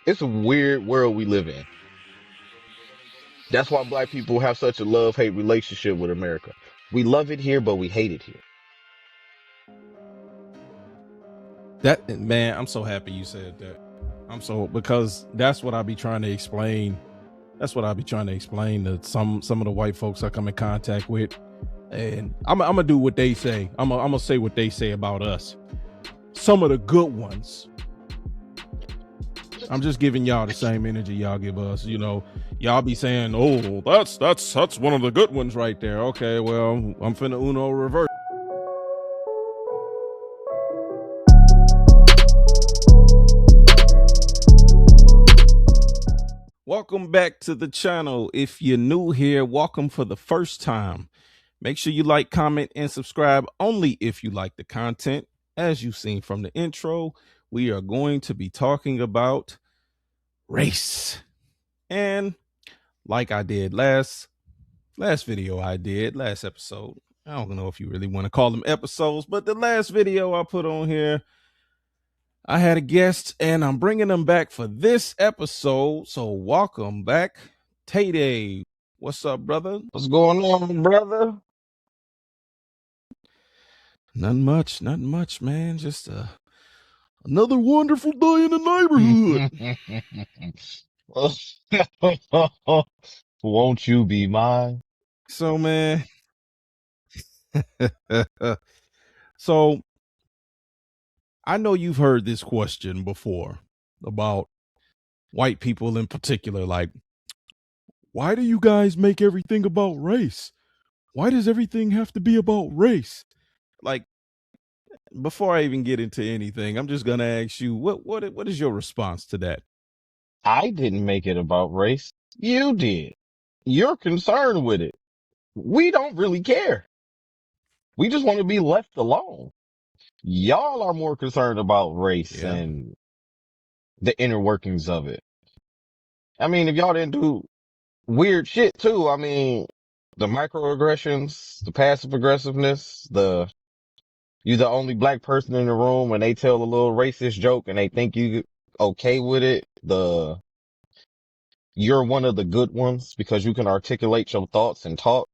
It's a weird world we live in. That's why black people have such a love-hate relationship with America. We love it here, but we hate it here. That man, I'm so happy you said that. Because that's what I be trying to explain. That's what I be trying to explain to some of the white folks I come in contact with, and I'm gonna do what they say. I'm gonna say what they say about us. Some of the good ones. I'm just giving y'all the same energy y'all give us. Y'all be saying, "Oh, that's one of the good ones right there." Okay, well, I'm finna Uno reverse. Welcome back to the channel. If you're new here, welcome for the first time. Make sure you like, comment, and subscribe only if you like the content. As you've seen from the intro, we are going to be talking about race. And like I did last video last episode. I don't know if you really want to call them episodes, but the last video I put on here, I had a guest and I'm bringing them back for this episode. So welcome back, TaeDay. What's up, brother? What's going on, brother? Nothing much, man. Just another wonderful day in the neighborhood. Won't you be mine? So, man. So, I know you've heard this question before about white people in particular. Like, why do you guys make everything about race? Why does everything have to be about race? Like, before I even get into anything, I'm just gonna ask you, what is your response to that? I didn't make it about race. You did. You're concerned with it. We don't really care. We just want to be left alone. Y'all are more concerned about race Yeah. and the inner workings of it. I mean, if y'all didn't do weird shit too, I mean, the microaggressions, the passive aggressiveness, you the only black person in the room and they tell a little racist joke and they think you okay with it. You're one of the good ones because you can articulate your thoughts and talk.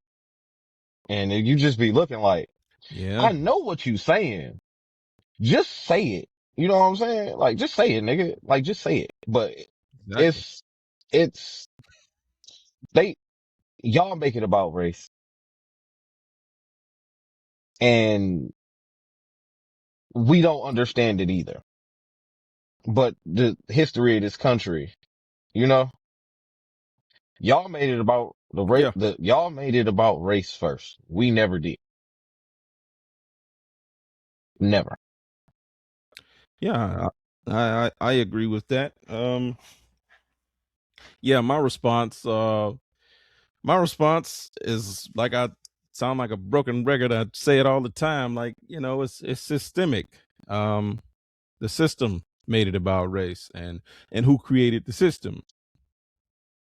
And you just be looking like, Yeah. I know what you saying. Just say it. You know what I'm saying? Like, just say it, nigga. Like, just say it. But Exactly. it's, it's, they, y'all make it about race. And we don't understand it either. But the history of this country, you know, y'all made it about Yeah. y'all made it about race first. We never did. Never. Yeah. I agree with that. Yeah, my response is like I sound like a broken record. I say it all the time. Like, it's systemic. Um, the system made it about race, and who created the system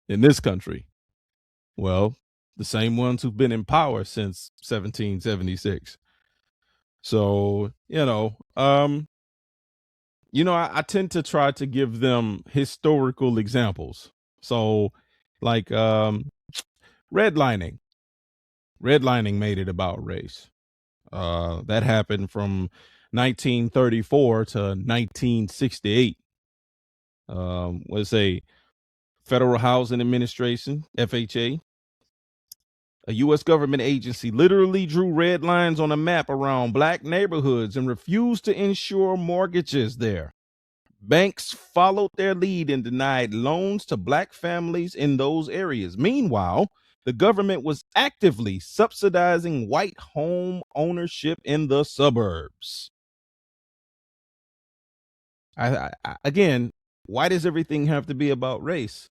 in this country? Well, the same ones who've been in power since 1776. So, I tend to try to give them historical examples. So, like redlining. Redlining made it about race. That happened from 1934 to 1968. Was a Federal Housing Administration (FHA), a U.S. government agency, literally drew red lines on a map around black neighborhoods and refused to insure mortgages there. Banks followed their lead and denied loans to black families in those areas. Meanwhile, the government was actively subsidizing white home ownership in the suburbs. Again, why does everything have to be about race?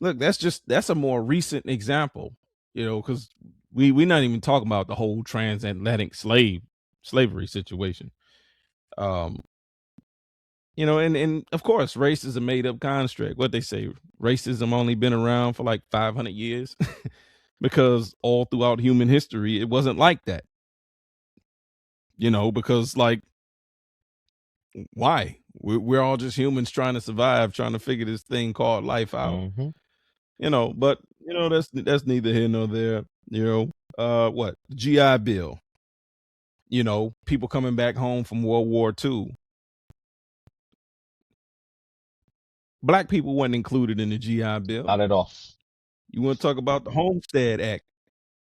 Look, that's a more recent example, because we're not even talking about the whole transatlantic slavery situation. Um, and of course, race is a made up construct. What they say, racism only been around for like 500 years, because all throughout human history, it wasn't like that. Because like, why? We're all just humans trying to survive, trying to figure this thing called life out. But that's neither here nor there. What GI Bill? People coming back home from World War II. Black people weren't included in the GI Bill. Not at all. You want to talk about the Homestead Act?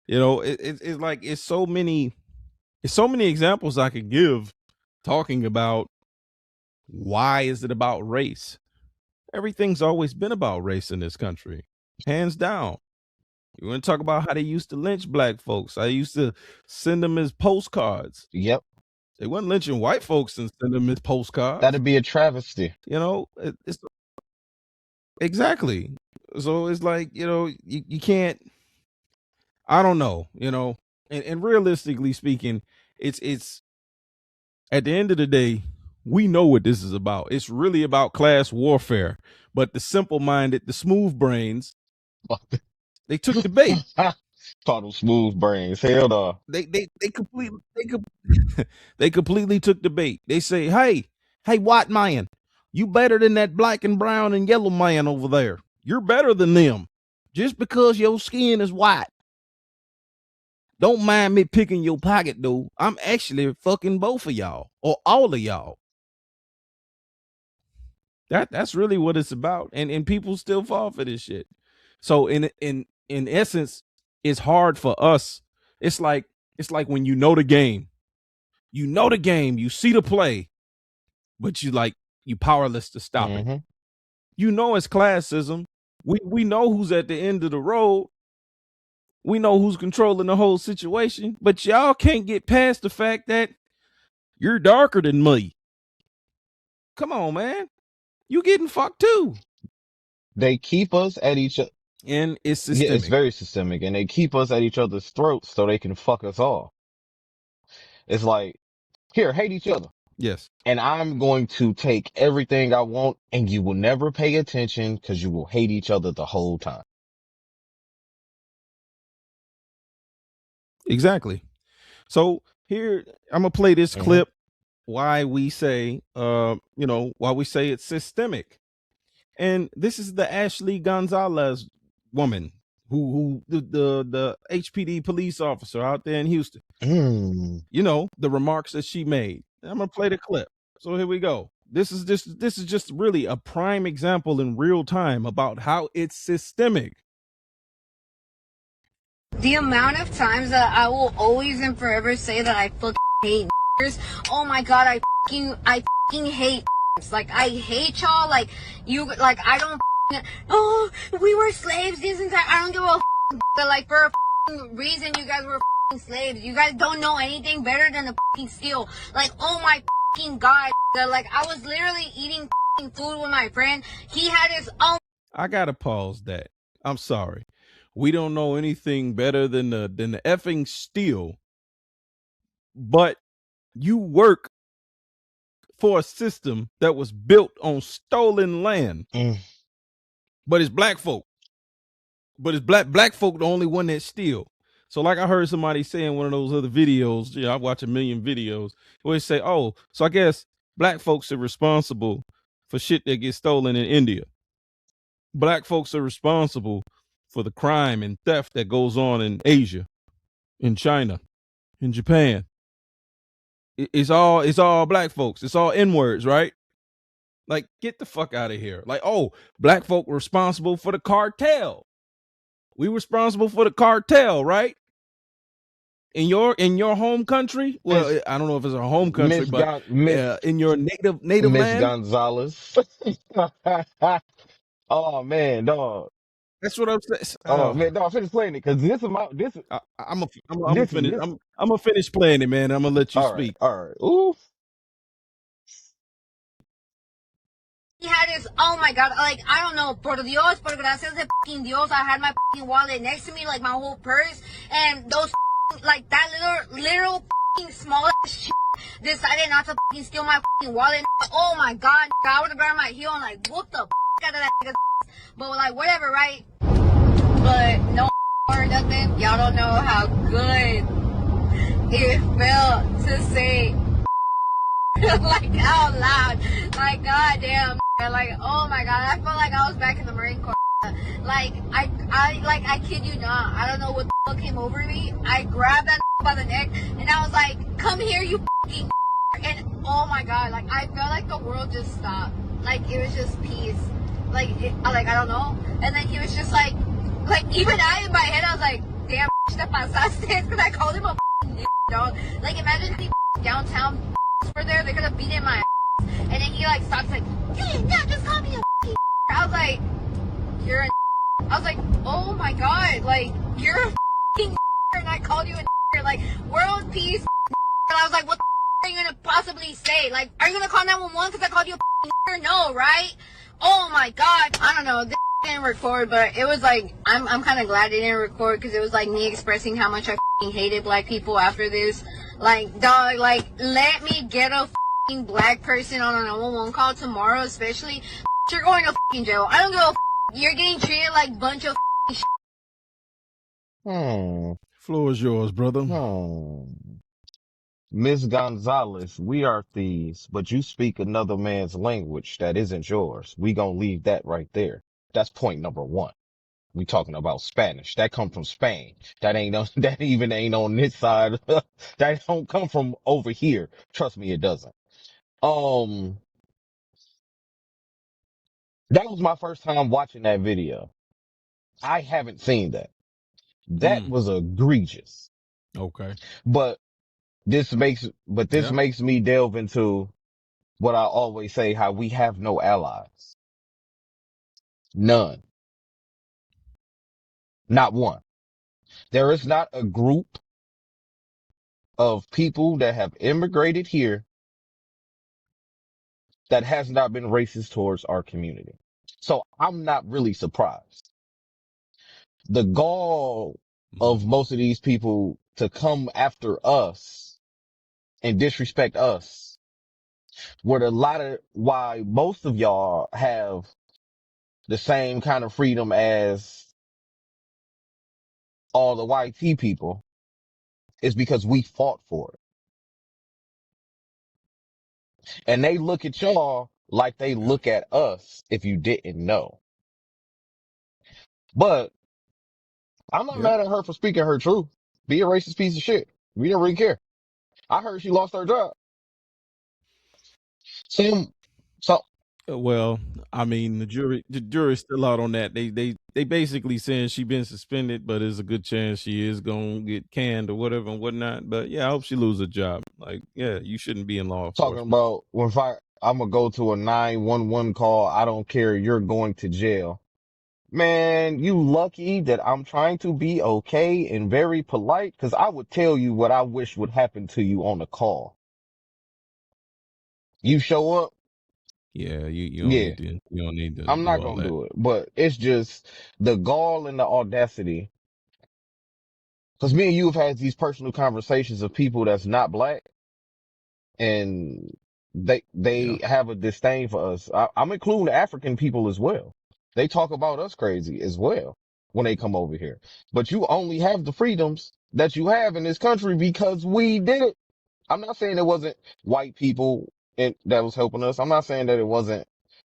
It's like it's so many examples I could give talking about why is it about race. Everything's always been about race in this country, hands down. You want to talk about how they used to lynch black folks? I used to send them as postcards. Yep. They wasn't lynching white folks and send them as postcards. That'd be a travesty. It's exactly. So it's like, you can't, I don't know, and realistically speaking, it's at the end of the day, we know what this is about. It's really about class warfare, but the simple-minded, the smooth brains, they took the bait. Call them smooth brains. Hell no. They completely took the bait. They say, hey, white man, you better than that black and brown and yellow man over there. You're better than them just because your skin is white. Don't mind me picking your pocket, though. I'm actually fucking both of y'all or all of y'all. That's really what it's about. And people still fall for this shit. So in essence, it's hard for us. It's like when you know the game. You know the game, you see the play, but you powerless to stop it. It's classism. We know who's at the end of the road. We know who's controlling the whole situation, but y'all can't get past the fact that you're darker than me. Come on, man. You getting fucked too. They keep us at each other. And it's systemic. Yeah, it's very systemic. And they keep us at each other's throats so they can fuck us all. It's like, here, hate each other. Yes. And I'm going to take everything I want and you will never pay attention because you will hate each other the whole time. Exactly. So here, I'm going to play this clip why we say, why we say it's systemic. And this is the Ashley Gonzalez woman who the HPD police officer out there in Houston. The remarks that she made. I'm going to play the clip. So here we go. This is just really a prime example in real time about how it's systemic. The amount of times that I will always and forever say that I fucking hate niggers. Oh my god, I fucking hate niggers. Like, I hate y'all. Like, I don't we were slaves this entire, I don't give a but like, for a reason you guys were slaves. You guys don't know anything better than to steal. Like, oh my god. Like, I was literally eating food with my friend. He had his own. I gotta pause that. I'm sorry. We don't know anything better than the effing steal. But you work for a system that was built on stolen land. But it's black folk. But it's black folk the only one that steal. So like I heard somebody say in one of those other videos, I watch a million videos, where they say, oh, so I guess black folks are responsible for shit that gets stolen in India. Black folks are responsible for the crime and theft that goes on in Asia, in China, in Japan. It's all black folks. It's all N-words, right? Like, get the fuck out of here. Like, oh, black folk responsible for the cartel. We responsible for the cartel, right? In your home country? Well, I don't know if it's a home country, but in your native Miss land. Gonzalez. Oh man, dog. That's what I'm saying. Oh man, dog, finish playing it because I'm gonna finish playing it, man. I'm gonna let you speak. All right. Ooh. He had his, oh my god, like, I don't know, por Dios, por gracias de fucking Dios, I had my fucking wallet next to me, like my whole purse, and those like that little fucking small shit decided not to fucking steal my fucking wallet. Oh my god, I would have grabbed my heel and like whoop the out of that nigga's ass. But like, whatever, right? But no or nothing. Y'all don't know how good it felt to say like out loud. Like goddamn, like oh my god, I felt like I was back in the Marine Corps. Like I kid you not. I don't know what the fuck came over me. I grabbed that by the neck and I was like, "Come here, you fucking." And oh my god, like I felt like the world just stopped. Like it was just peace. Like I don't know. And then he was just like even I in my head I was like, "Damn, te pasaste," because I called him a fucking dog. Like imagine if the downtown were there, they could have beaten my ass. And then he like stops like, "Hey, no, just call me a fucking." I was like, "You're a." I was like, "Oh my god, like you're a fucking," and I called you a like world peace. And I was like, "What the are you gonna possibly say? Like, are you gonna call 911 because I called you a no, right?" Oh my god, I don't know. This didn't record, but it was like I'm kind of glad it didn't record because it was like me expressing how much I hated black people after this. Like, dog, like let me get a black person on a 911 call tomorrow, especially. You're going to jail. I don't give a. You're getting treated like bunch of shit. Floor is yours, brother. Miss Gonzalez, we are thieves, but you speak another man's language that isn't yours. We gonna leave that right there. That's point number one. We talking about Spanish. That come from Spain. That ain't that even ain't on this side. That don't come from over here. Trust me, it doesn't. That was my first time watching that video. I haven't seen that. That was egregious. Okay. But this makes Yeah. me delve into what I always say, how we have no allies. None. Not one. There is not a group of people that have immigrated here that has not been racist towards our community. So I'm not really surprised. The gall of most of these people to come after us and disrespect us were a lot of why most of y'all have the same kind of freedom as all the white people is because we fought for it. And they look at y'all like they Yeah. look at us if you didn't know. But I'm not Yep. mad at her for speaking her truth. Be a racist piece of shit. We don't really care. I heard she lost her job. So Well, I mean, the jury's still out on that. They basically saying she been suspended, but there's a good chance she is gonna get canned or whatever and whatnot. But yeah, I hope she lose a job. Like, yeah, you shouldn't be in law talking enforcement. about I'm gonna go to a 911 call. I don't care. You're going to jail. Man, you lucky that I'm trying to be okay and very polite because I would tell you what I wish would happen to you on the call. You show up. Yeah, you don't Yeah, need to I'm do not all going to that. do it, but it's just the gall and the audacity. Cause me and you have had these personal conversations of people that's not black and Yeah. they have a disdain for us. I'm including African people as well. They talk about us crazy as well when they come over here. But you only have the freedoms that you have in this country because we did it. I'm not saying it wasn't white people that was helping us. I'm not saying that it wasn't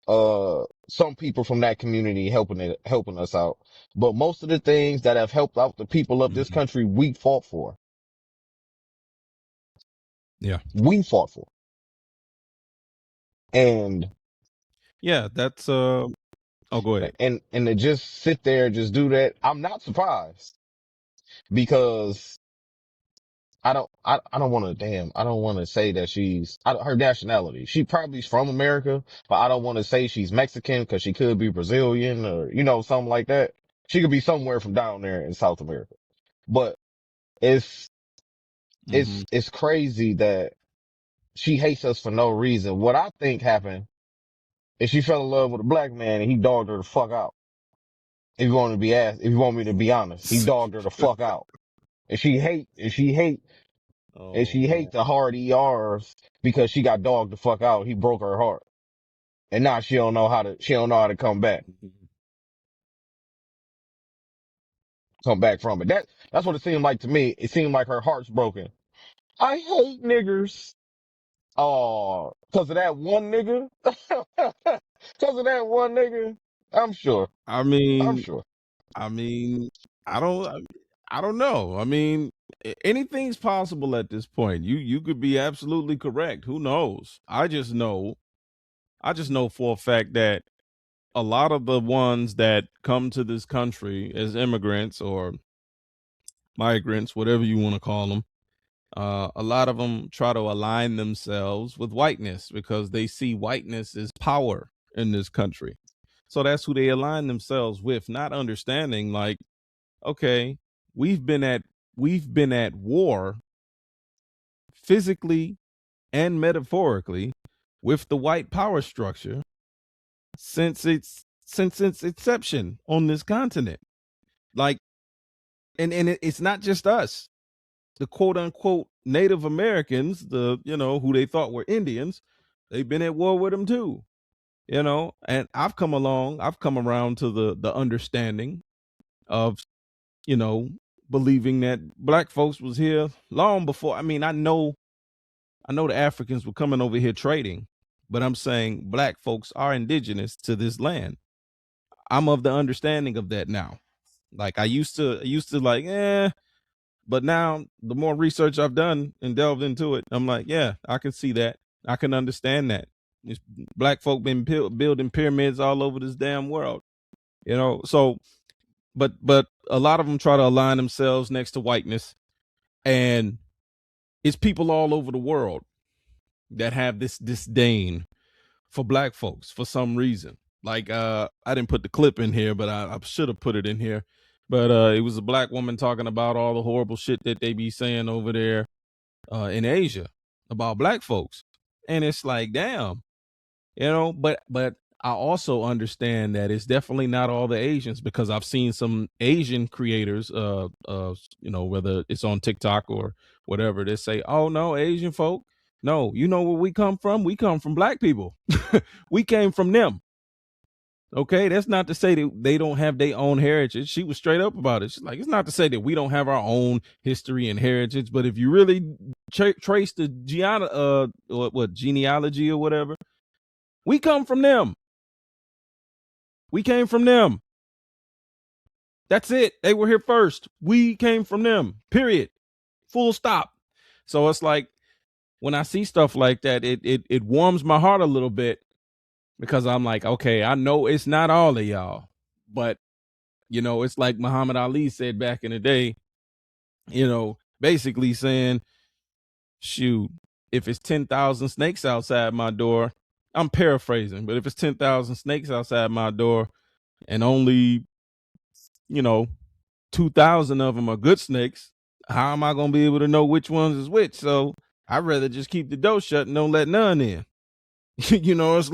some people from that community helping us out. But most of the things that have helped out the people of this Mhm. country, we fought for. Yeah. We fought for. And Yeah, that's oh, go ahead. and to just sit there and just do that, I'm not surprised because I don't want to I don't want to say that her nationality. She probably's from America, but I don't want to say she's Mexican because she could be Brazilian or, something like that. She could be somewhere from down there in South America, but it's, Hmm. it's crazy that she hates us for no reason. What I think happened is she fell in love with a black man and he dogged her the fuck out. If you want me to be honest, he dogged her the fuck out. And Oh she man. hate the hard ERs because she got dogged the fuck out. He broke her heart. And now she don't know how to come back from it. That's what it seemed like to me. It seemed like her heart's broken. I hate niggers. Oh, cause of that one nigga? Cause of that one nigga? I'm sure. I I'm mean, sure. I mean, I don't, I don't know. I mean, anything's possible at this point. You could be absolutely correct. Who knows? I just know for a fact that a lot of the ones that come to this country as immigrants or migrants, whatever you want to call them, a lot of them try to align themselves with whiteness because they see whiteness as power in this country. So that's who they align themselves with, not understanding like, okay, we've been at we've been at war physically and metaphorically with the white power structure since its inception on this continent. Like, and it's not just us. The quote unquote Native Americans, the who they thought were Indians, they've been at war with them too. And I've come around to the understanding of you know believing that black folks was here long before. I mean, I know the Africans were coming over here trading, but I'm saying black folks are indigenous to this land. I'm of the understanding of that now. Like I used to like, but now the more research I've done and delved into it, I'm like, yeah, I can see that. I can understand that. It's, black folk been building pyramids all over this damn world, So, but a lot of them try to align themselves next to whiteness, and it's people all over the world that have this disdain for black folks for some reason. Like I didn't put the clip in here, but I should have put it in here. But it was a black woman talking about all the horrible shit that they be saying over there in Asia about black folks. And it's like, damn, but I also understand that it's definitely not all the Asians because I've seen some Asian creators, whether it's on TikTok or whatever, they say, oh no, Asian folk. No, you know where we come from? We come from black people. We came from them. Okay, that's not to say that they don't have their own heritage. She was straight up about it. She's like, it's not to say that we don't have our own history and heritage, but if you really trace the genealogy or whatever, we come from them. We came from them. That's it. They were here first. We came from them. Period. Full stop. So it's like when I see stuff like that, it warms my heart a little bit because I'm like, okay, I know it's not all of y'all, but it's like Muhammad Ali said back in the day, basically saying, shoot, if it's 10,000 snakes outside my door, I'm paraphrasing, but if it's 10,000 snakes outside my door and only, 2,000 of them are good snakes, how am I going to be able to know which ones is which? So I'd rather just keep the door shut and don't let none in. It's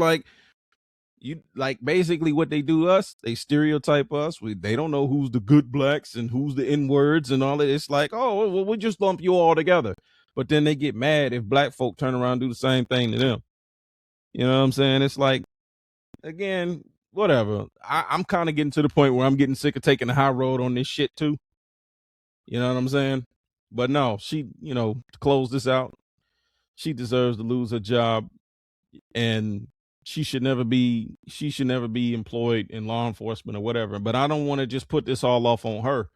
like, basically what they do to us, they stereotype us. They don't know who's the good blacks and who's the N-words and all that. It's like, oh, well, we just lump you all together. But then they get mad if black folk turn around and do the same thing to them. You know what I'm saying? It's like, again, whatever. I'm kind of getting to the point where I'm getting sick of taking the high road on this shit too. You know what I'm saying? But no, she, to close this out, she deserves to lose her job, and she should never be employed in law enforcement or whatever. But I don't want to just put this all off on her.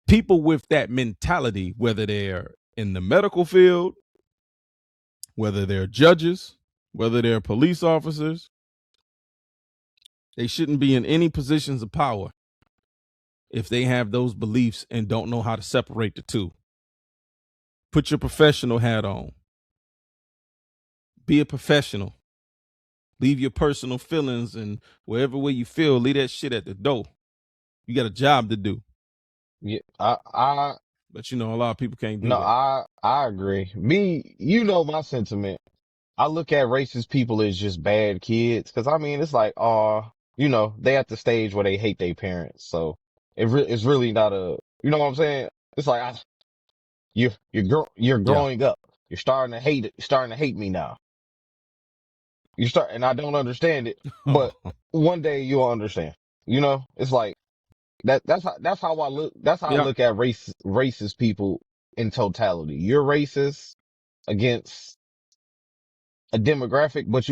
People with that mentality, whether they're in the medical field, whether they're judges, whether they're police officers, they shouldn't be in any positions of power if they have those beliefs and don't know how to separate the two. Put your professional hat on. Be a professional. Leave your personal feelings and wherever way you feel, leave that shit at the door. You got a job to do. Yeah, But a lot of people can't do no, that. I agree. My sentiment. I look at racist people as just bad kids. Cause I mean, it's like, they at the stage where they hate their parents. So it's really not you know what I'm saying? It's like, you're Yeah. growing up. You're starting to hate me now. And I don't understand it, but one day you'll understand. It's like that's how I look. That's how I Yeah. look at racist people in totality. You're racist against a demographic, but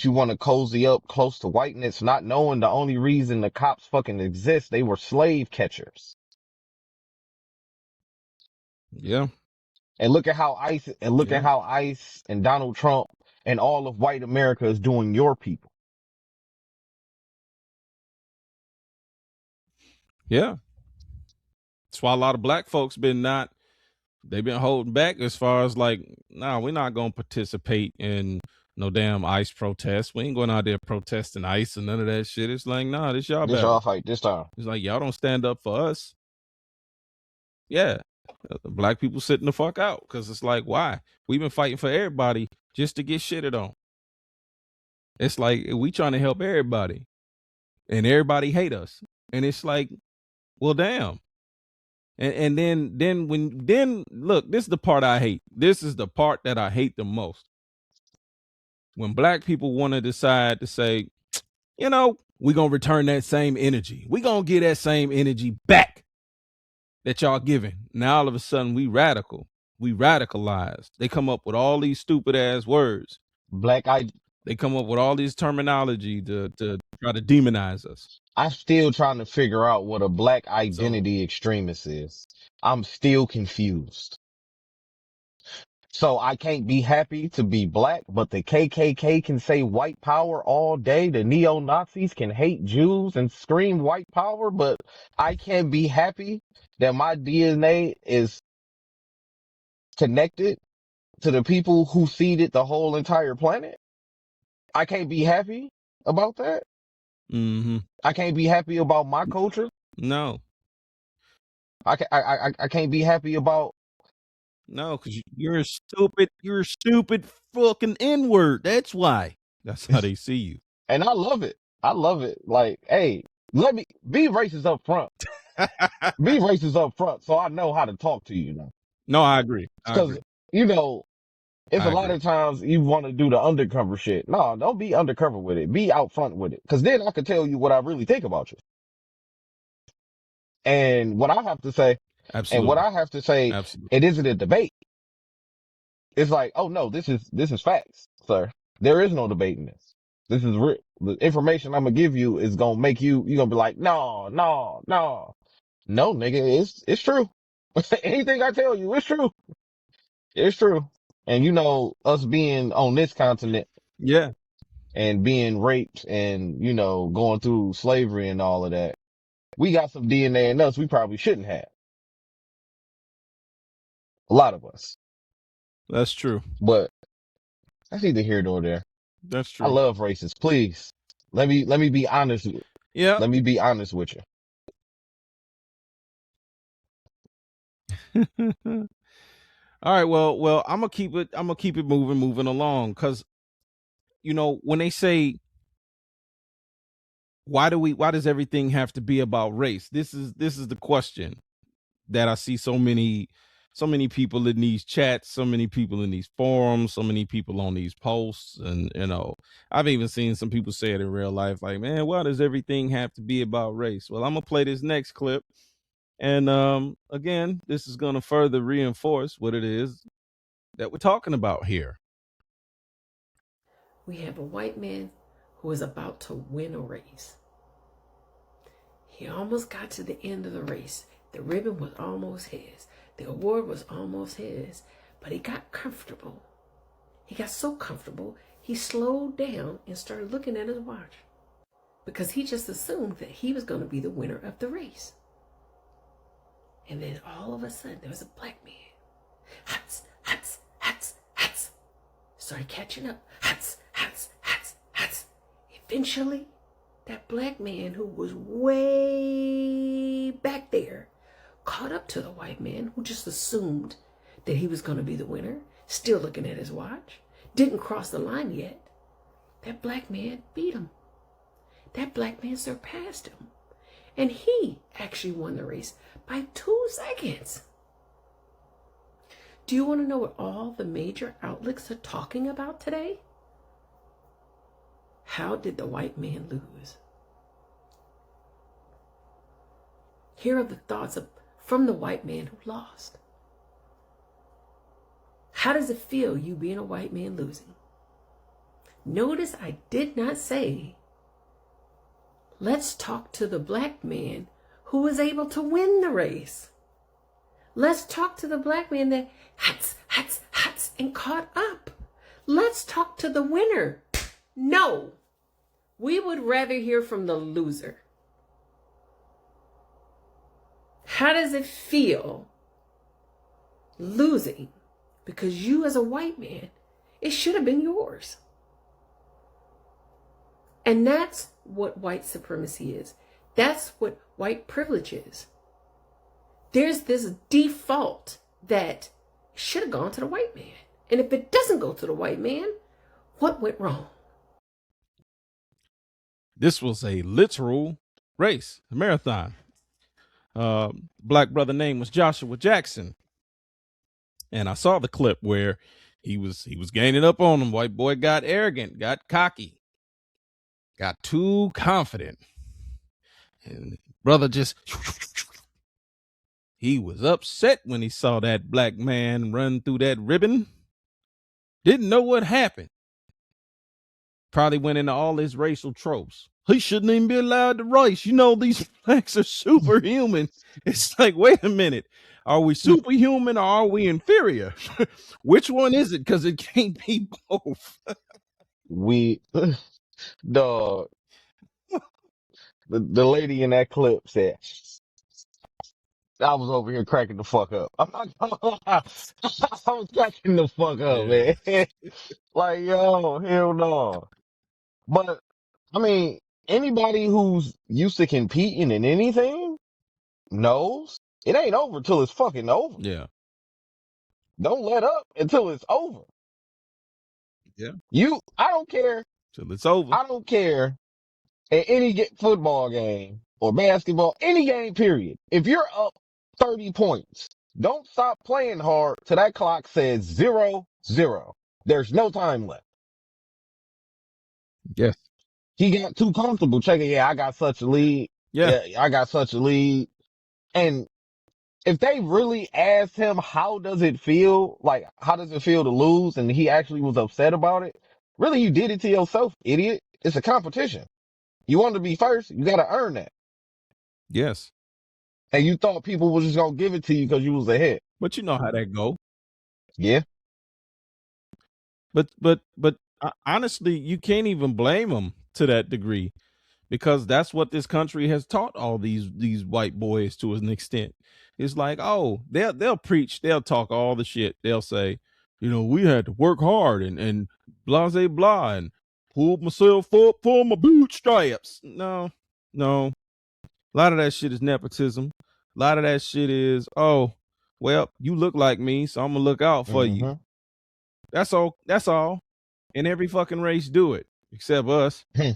you want to cozy up close to whiteness, not knowing the only reason the cops fucking exist, they were slave catchers. Yeah. And look at how ICE and Donald Trump and all of white America is doing your people. Yeah. That's why a lot of black folks they've been holding back as far as like, nah, we're not gonna participate in no damn ICE protests. We ain't going out there protesting ICE and none of that shit. It's like, nah, this y'all This y'all battle. fight this time. It's like, y'all don't stand up for us. Yeah. Black people sitting the fuck out because it's like, why? We've been fighting for everybody just to get shitted on. It's like we trying to help everybody and everybody hate us. And it's like, well, damn. And then look, this is the part I hate. This is the part that I hate the most. When black people want to decide to say, you know, we're going to return that same energy. We're going to get that same energy back that y'all giving. Now, all of a sudden, we radicalized. They come up with all these stupid ass words. They come up with all these terminology to try to demonize us. I'm still trying to figure out what a black So, identity extremist is. I'm still confused. So I can't be happy to be black, but the KKK can say white power all day. The neo-Nazis can hate Jews and scream white power, but I can't be happy that my DNA is connected to the people who seeded the whole entire planet. I can't be happy about that. I can't be happy about my culture. no, I can't be happy about. no, because you're a stupid fucking N-word. That's why. That's how they see you. And I love it. I love it. Like, hey, let me be racist up front. Be racist up front so I know how to talk to you now. No, I agree. Because, you know, it's I a lot agree. of times you want to do the undercover shit. No, don't be undercover with it. Be out front with it. Because then I can tell you what I really think about you. And what I have to say, Absolutely. it isn't a debate. It's like, oh no, this is facts, sir. There is no debating this. This is real. The information I'm gonna give you is gonna make you're gonna be like, no, nigga, it's true. Anything I tell you, it's true. It's true. And you know, us being on this continent Yeah. and being raped and, you know, going through slavery and all of that, we got some DNA in us we probably shouldn't have. A lot of us. That's true. But that's neither here nor there. That's I true. love racists. Please. Let me be honest. Yeah. Let me be honest with you. All right. Well, I'm gonna keep it moving along. Because, you know, when they say, why does everything have to be about race? This is the question that I see so many people in these chats, so many people in these forums, so many people on these posts. And, you know, I've even seen some people say it in real life, like, man, why does everything have to be about race? Well, I'm gonna play this next clip. And again, this is going to further reinforce what it is that we're talking about here. We have a white man who is about to win a race. He almost got to the end of the race. The ribbon was almost his. The award was almost his. But he got comfortable. He got so comfortable, he slowed down and started looking at his watch. Because he just assumed that he was going to be the winner of the race. And then all of a sudden, there was a black man. Hats, hats, hats, hats. Started catching up. Hats, hats, hats, hats. Eventually, that black man who was way back there caught up to the white man who just assumed that he was going to be the winner, still looking at his watch, didn't cross the line yet. That black man beat him. That black man surpassed him. And he actually won the race by 2 seconds. Do you want to know what all the major outlets are talking about today? How did the white man lose? Here are the thoughts from the white man who lost. How does it feel, you being a white man losing? Notice I did not say, let's talk to the black man who was able to win the race. Let's talk to the black man that hats, and caught up. Let's talk to the winner. No, we would rather hear from the loser. How does it feel losing? Because you as a white man, it should have been yours. And that's what white supremacy is. That's what white privilege is. There's this default that should have gone to the white man. And if it doesn't go to the white man, what went wrong? This was a literal race, a marathon. Black brother name was Joshua Jackson. And I saw the clip where he was gaining up on him. White boy got arrogant, got cocky, got too confident. And brother just, he was upset when he saw that black man run through that ribbon. Didn't know what happened. Probably went into all his racial tropes. He shouldn't even be allowed to race. You know, these blacks are superhuman. It's like, wait a minute. Are we superhuman or are we inferior? Which one is it? Because it can't be both. We, dog, the lady in that clip said, I was over here cracking the fuck up. I'm not gonna lie. I was cracking the fuck up, Yeah. man. Like, yo, hell no. But, I mean, anybody who's used to competing in anything knows it ain't over till it's fucking over. Yeah. Don't let up until it's over. Yeah. I don't care. Till it's over. I don't care at any football game or basketball, any game period. If you're up 30 points, don't stop playing hard till that clock says 0-0. There's no time left. Yes. He got too comfortable checking. Yeah, I got such a lead. Yeah. I got such a lead. And if they really asked him, how does it feel? Like, how does it feel to lose? And he actually was upset about it. Really, you did it to yourself, idiot. It's a competition. You want to be first. You got to earn that. Yes. And you thought people was just going to give it to you because you was ahead. But you know how that go. Yeah. But honestly, you can't even blame them to that degree, because that's what this country has taught all these white boys to an extent. It's like, oh, they'll preach, they'll talk all the shit. They'll say, you know, we had to work hard and blah, blah, blah, and pull myself up for my bootstraps. No. A lot of that shit is nepotism. A lot of that shit is, oh, well, you look like me, so I'm gonna look out for you. That's all. And every fucking race do it, except us. I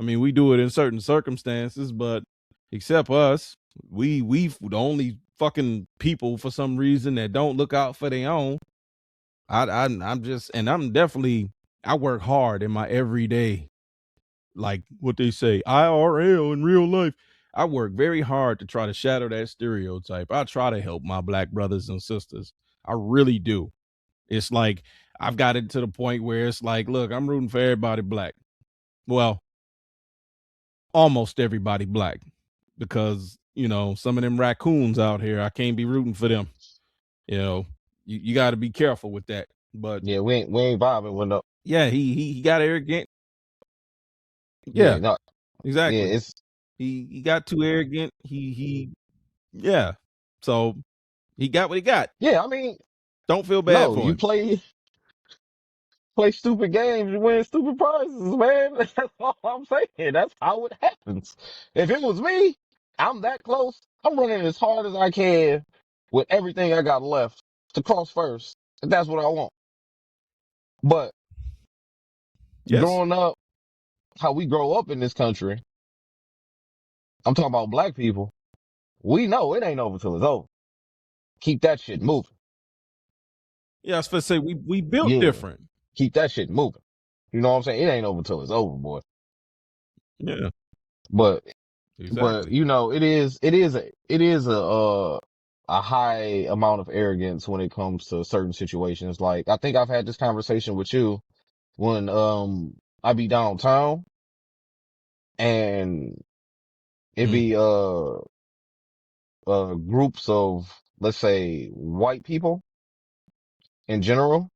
mean, we do it in certain circumstances, but except us, we the only fucking people for some reason that don't look out for their own. I'm definitely, I work hard in my everyday, like what they say, IRL in real life. I work very hard to try to shatter that stereotype. I try to help my black brothers and sisters. I really do. It's like, I've got it to the point where it's like, look, I'm rooting for everybody black. Well, almost everybody black, because, you know, some of them raccoons out here, I can't be rooting for them. You know, you got to be careful with that. But yeah, we ain't vibing with no. Yeah, he got arrogant. Yeah, no, exactly. yeah, he got too arrogant. Yeah. So he got what he got. Yeah, I mean, don't feel bad for you him. Play stupid games, you win stupid prizes, man. That's all I'm saying. That's how it happens. If it was me, I'm that close. I'm running as hard as I can with everything I got left to cross first. If that's what I want. But growing up, how we grow up in this country, I'm talking about black people, we know it ain't over till it's over. Keep that shit moving. Yeah, I was supposed to say, we built different. Keep that shit moving. You know what I'm saying? It ain't over till it's over, boy. Yeah. But exactly. you know, it is a high amount of arrogance when it comes to certain situations. Like, I think I've had this conversation with you when, I be downtown and it Mm. be, groups of, let's say, white people in general.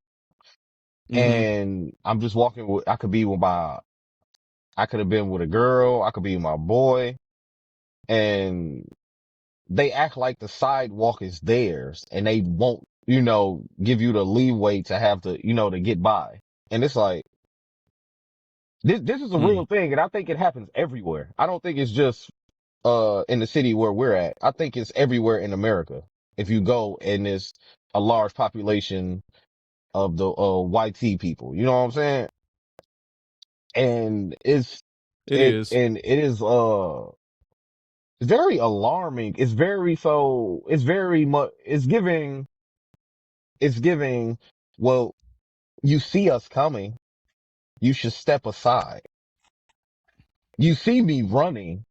Mm-hmm. And I'm just walking with, I could have been with a girl. I could be with my boy, and they act like the sidewalk is theirs and they won't, give you the leeway to have to, to get by. And it's like, this is a Mm. real thing. And I think it happens everywhere. I don't think it's just, in the city where we're at. I think it's everywhere in America. If you go and there's a large population of the, YT people, you know what I'm saying? And It is. it is, very alarming. It's very much, it's giving, well, you see us coming. You should step aside. You see me running.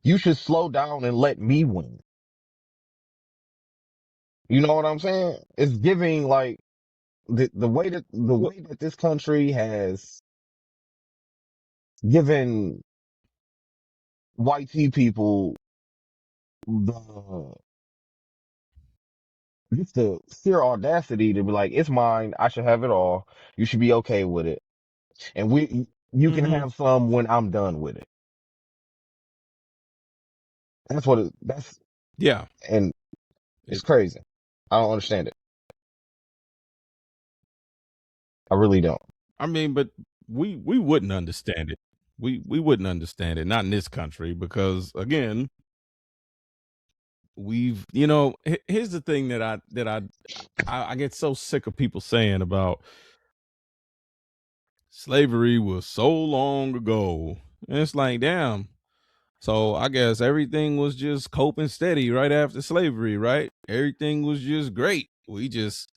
You should slow down and let me win. You know what I'm saying? It's giving like the Well, way that this country has given white people the, just the sheer audacity to be like, it's mine. I should have it all. You should be okay with it. And you can mm-hmm. have some when I'm done with it. That's, Yeah. and it's It, crazy. I don't understand it. I really don't. I mean, but we wouldn't understand it. We wouldn't understand it, not in this country, because again, we've here's the thing that I get so sick of people saying about slavery was so long ago. And it's like, damn. So I guess everything was just coping steady right after slavery, right? Everything was just great. We just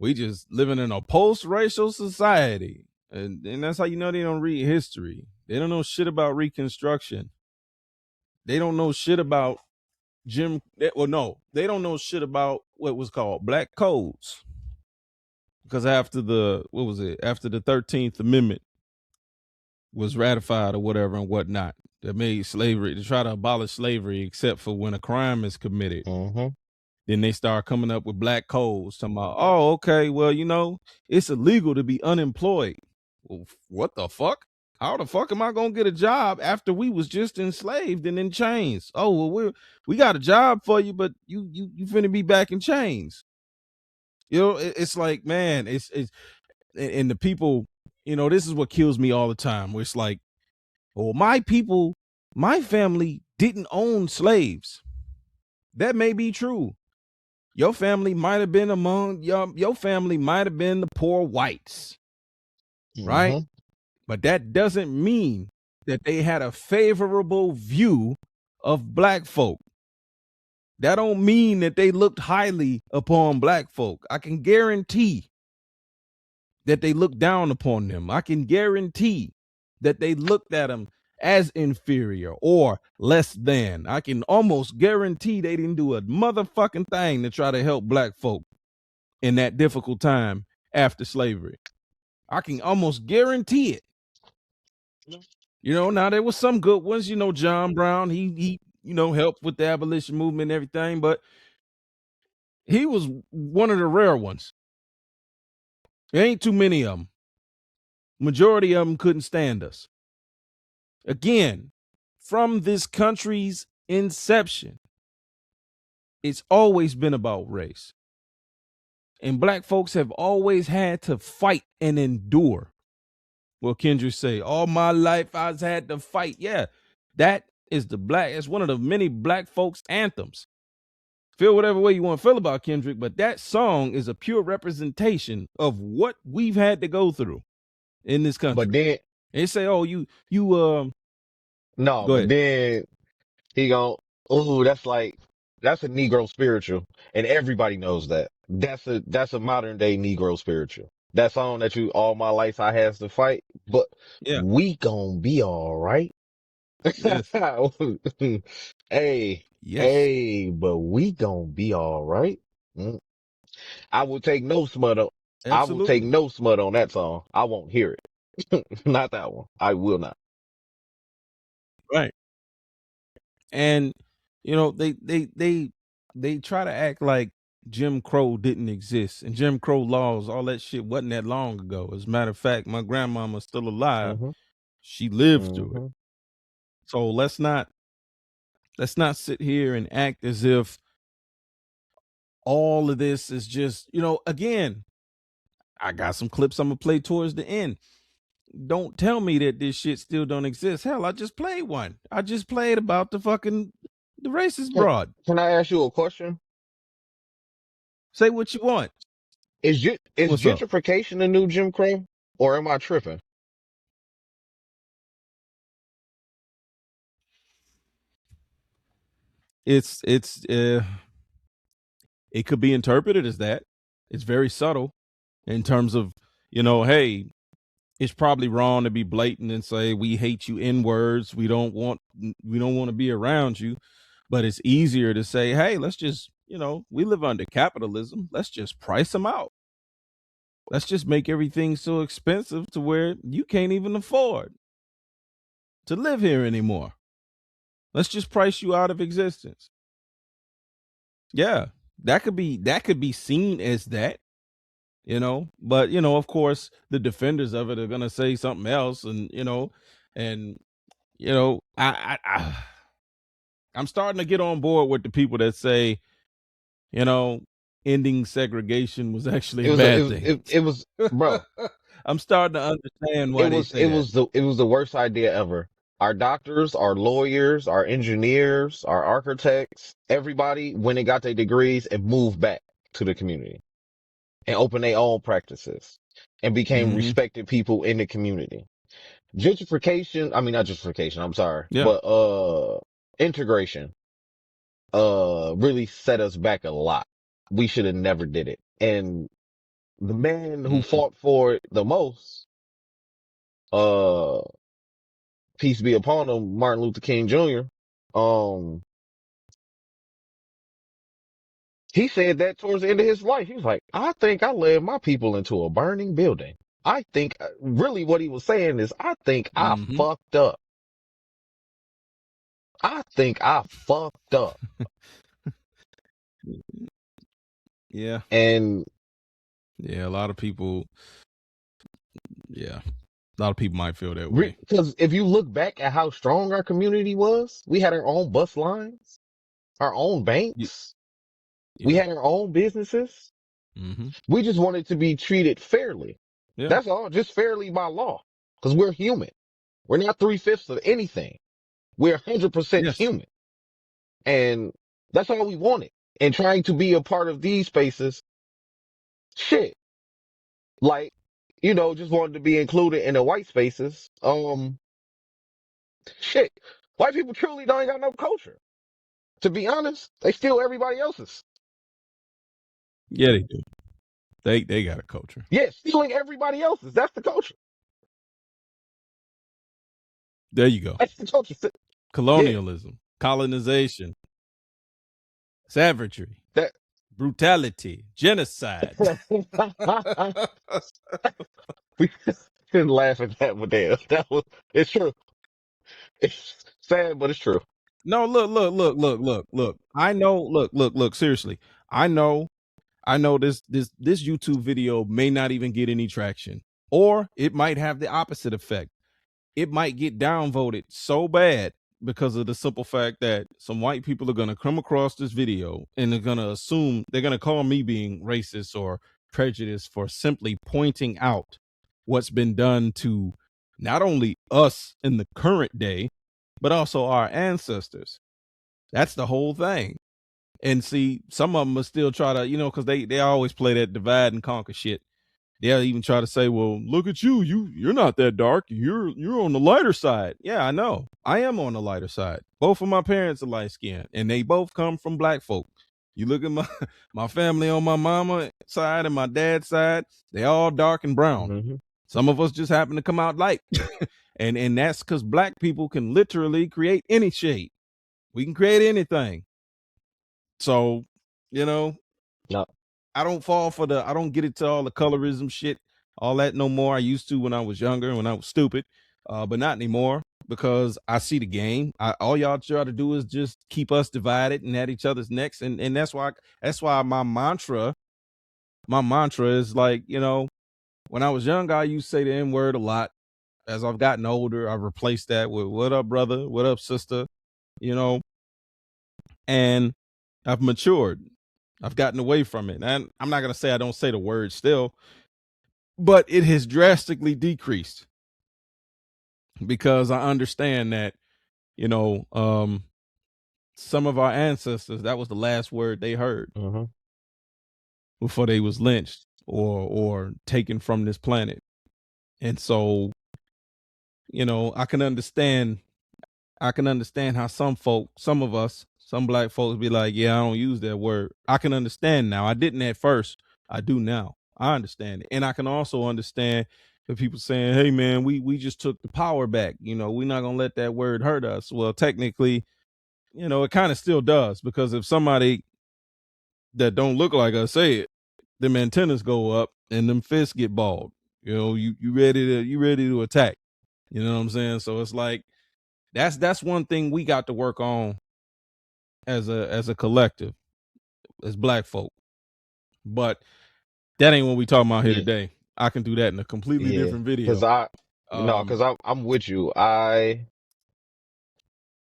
living in a post-racial society. And that's how you know they don't read history. They don't know shit about Reconstruction. They don't know shit about they don't know shit about what was called black codes. Because after after the 13th Amendment was ratified or whatever and whatnot, that made slavery, to try to abolish slavery except for when a crime is committed. Mm-hmm. Then they start coming up with black codes talking about, oh, okay, well, it's illegal to be unemployed. Well, what the fuck? How the fuck am I gonna get a job after we was just enslaved and in chains? Oh, well, we got a job for you, but you finna be back in chains. It's like, man, it's and the people, this is what kills me all the time. Where it's like, well, my family didn't own slaves. That may be true. Your family might have been your family might have been the poor whites, right? Mm-hmm. But that doesn't mean that they had a favorable view of black folk. That don't mean that they looked highly upon black folk. I can guarantee that they looked down upon them. I can guarantee that they looked at them as inferior or less than. I can almost guarantee they didn't do a motherfucking thing to try to help black folk in that difficult time after slavery. I can almost guarantee it. Now there was some good ones, John Brown, he helped with the abolition movement and everything, but he was one of the rare ones. There ain't too many of them. Majority of them couldn't stand us. Again, from this country's inception, it's always been about race. And black folks have always had to fight and endure. Well, Kendrick say, all my life I've had to fight. Yeah, it's one of the many black folks anthems. Feel whatever way you want to feel about Kendrick, but that song is a pure representation of what we've had to go through in this But country. then, And they say, oh, no, go but ahead. then he gon' oh, that's a Negro spiritual. And everybody knows that. That's a modern day Negro spiritual. That song that all my life I has to fight, but Yeah. we gon' be all right. Yes. Hey, Yes. hey, but we gon' be all right. Mm. I will take no smut up. I will take Absolutely. no smut on that song. I won't hear it. Not that one. I will not. Right. And they try to act like Jim Crow didn't exist and Jim Crow laws, all that shit wasn't that long ago. As a matter of fact, my grandmama's still alive. Hmm. She lived through it. Hmm. So let's not sit here and act as if all of this is just, again, I got some clips I'm gonna play towards the end. Don't tell me that this shit still don't exist. Hell, I just played one. I just played about the racist Can, broad. can I ask you a question? Say what you want. Is What's up? gentrification the new Jim Crow, or am I tripping? It's it could be interpreted as that. It's very subtle in terms of, hey, it's probably wrong to be blatant and say we hate you in words. We don't want to be around you. But it's easier to say, hey, let's just, we live under capitalism. Let's just price them out. Let's just make everything so expensive to where you can't even afford to live here anymore. Let's just price you out of existence. Yeah, that could be seen as that, but of course the defenders of it are going to say something else, and I'm starting to get on board with the people that say, you know, ending segregation was actually It a was, a, bad thing. it was, bro. I'm starting to understand It why they was, say that. it was the worst idea ever. Our doctors, our lawyers, our engineers, our architects, everybody, when they got their degrees, and moved back to the community and opened their own practices and became Hmm. respected people in the community. Gentrification, I mean, not gentrification, I'm sorry, Yeah. but, integration, really set us back a lot. We should have never did it. And the man who Hmm. fought for it the most, uh, peace be upon him, Martin Luther King Jr. Um, he said that towards the end of his life. He was like, I think I led my people into a burning building. I think really what he was saying is, I think I Hmm. fucked up. I think I fucked up. Yeah. And Yeah. A lot of people. Yeah. A lot of people might feel that way. because if you look back at how strong our community was, we had our own bus lines, our own Yeah. banks. We Yeah. had our own businesses. Hmm. We just wanted to be treated fairly. Yeah. That's all, just fairly by law. Cause we're human. We're not 3/5 of anything. We're 100% Yes. human. And that's all we wanted. And trying to be a part of these spaces, shit, like, just wanted to be included in the white spaces. Shit, white people truly don't got no culture. To be honest, they steal everybody else's. Yeah, they do. They got a culture. Yeah, stealing everybody else's. That's the culture. There you go. That's the culture. Yeah, Colonialism, colonization, savagery, that. brutality, genocide. We shouldn't laugh at that, but damn, it's true. It's sad, but it's true. No, look. I know. Look. Seriously, I know. This YouTube video may not even get any traction, or it might have the opposite effect. It might get downvoted so bad because of the simple fact that some white people are going to come across this video and they're going to assume they're going to call me being racist or prejudiced for simply pointing out what's been done to not only us in the current day, but also our ancestors. That's the whole thing. And see, some of them will still try to, because they always play that divide and conquer shit. They'll even try to say, "Well, look at you. You're not that dark. You're on the lighter side." Yeah, I know. I am on the lighter side. Both of my parents are light skinned, and they both come from black folk. You look at my my family on my mama side and my dad's side; they all dark and brown. Hmm. Some of us just happen to come out light, and that's because black people can literally create any shade. We can create anything. So, you know, No. I don't fall for I don't get into all the colorism shit, all that no more. I used to when I was younger, when I was stupid, but not anymore because I see the game. All y'all try to do is just keep us divided and at each other's necks, and that's why my mantra is like, you know, when I was young, I used to say the N word a lot. As I've gotten older, I've replaced that with "What up, brother? What up, sister?" You know, and I've matured. I've gotten away from it. And I'm not going to say I don't say the word still, but it has drastically decreased because I understand that, you know, some of our ancestors, that was the last word they heard before they was lynched or taken from this planet. And so, you know, I can understand how some of us, some black folks be like, yeah, I don't use that word. I can understand now. I didn't at first. I do now. I understand it. And I can also understand the people saying, hey man, we just took the power back. You know, we're not gonna let that word hurt us. Well, technically, you know, it kind of still does, because if somebody that don't look like us say it, them antennas go up and them fists get bald. You know, you ready to attack. You know what I'm saying? So it's like that's one thing we got to work on as a collective, as black folk. But that ain't what we talking about here Yeah. today. I can do that in a completely Yeah. different video. I'm with you.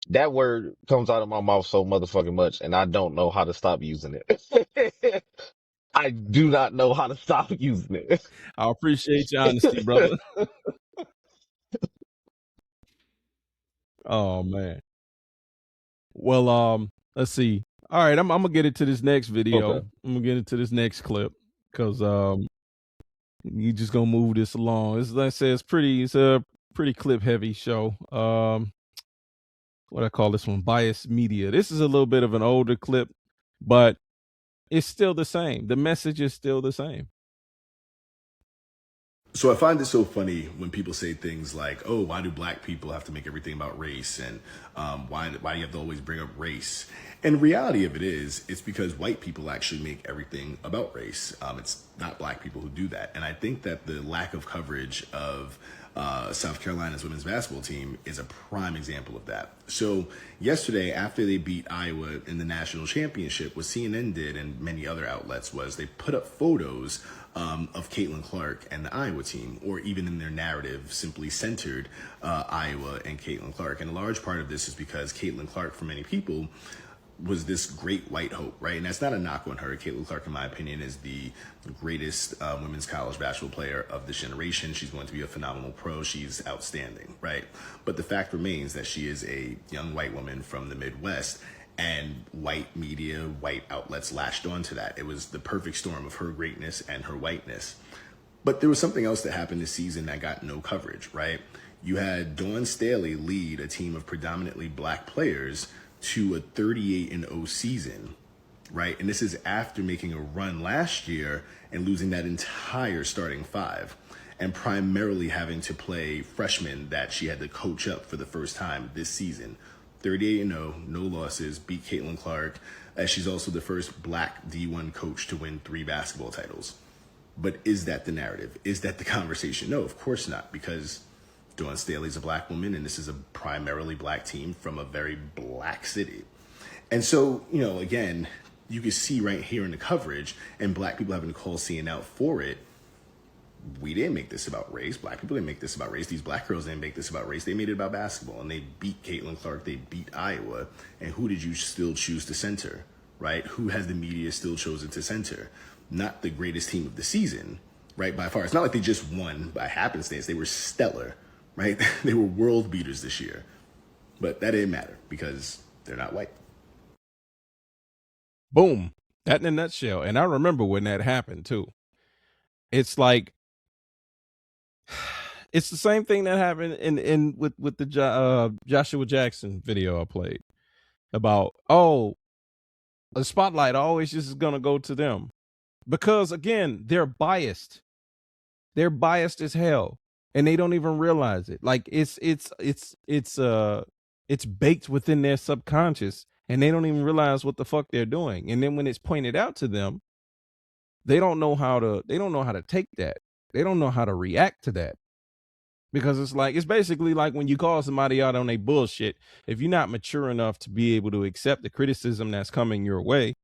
That word comes out of my mouth so motherfucking much and I don't know how to stop using it. I do not know how to stop using it. I appreciate your honesty, brother. Oh man. Well, let's see. All right, I'm gonna get into this next video. Okay. I'm gonna get into this next clip because you just gonna move this along. It's like I said, it's a pretty clip heavy show. What I call this one, biased media. This is a little bit of an older clip, but it's still the same. The message is still the same. So I find it so funny when people say things like, "Oh, why do black people have to make everything about race?" and why do you have to always bring up race? And the reality of it is, it's because white people actually make everything about race. It's not black people who do that. And I think that the lack of coverage of South Carolina's women's basketball team is a prime example of that. So yesterday, after they beat Iowa in the national championship, what CNN did and many other outlets was they put up photos of Caitlin Clark and the Iowa team, or even in their narrative, simply centered Iowa and Caitlin Clark. And a large part of this is because Caitlin Clark, for many people, was this great white hope, right? And that's not a knock on her. Caitlin Clark, in my opinion, is the greatest women's college basketball player of this generation. She's going to be a phenomenal pro. She's outstanding, right? But the fact remains that she is a young white woman from the Midwest, and white media, white outlets latched onto that. It was the perfect storm of her greatness and her whiteness. But there was something else that happened this season that got no coverage, right? You had Dawn Staley lead a team of predominantly black players to a 38-0 season, right? And this is after making a run last year and losing that entire starting five, and primarily having to play freshmen that she had to coach up for the first time this season. 38-0, no losses, beat Caitlin Clark, as she's also the first black D1 coach to win 3 basketball titles. But is that the narrative? Is that the conversation? No, of course not, because Dawn Staley's a black woman, and this is a primarily black team from a very black city. And so, you know, again, you can see right here in the coverage, and black people having to call CNN out for it. We didn't make this about race. Black people didn't make this about race. These black girls didn't make this about race. They made it about basketball, and they beat Caitlin Clark. They beat Iowa. And who did you still choose to center, right? Who has the media still chosen to center? Not the greatest team of the season, right, by far. It's not like they just won by happenstance. They were stellar, right? They were world beaters this year. But that didn't matter because they're not white. Boom. That in a nutshell. And I remember when that happened too. It's like, it's the same thing that happened in with the Joshua Jackson video I played about, oh, the spotlight always just is gonna go to them because again they're biased. They're biased as hell, and they don't even realize it. Like it's baked within their subconscious, and they don't even realize what the fuck they're doing. And then when it's pointed out to them, they don't know how to take that. They don't know how to react to that. Because it's basically like when you call somebody out on their bullshit, if you're not mature enough to be able to accept the criticism that's coming your way,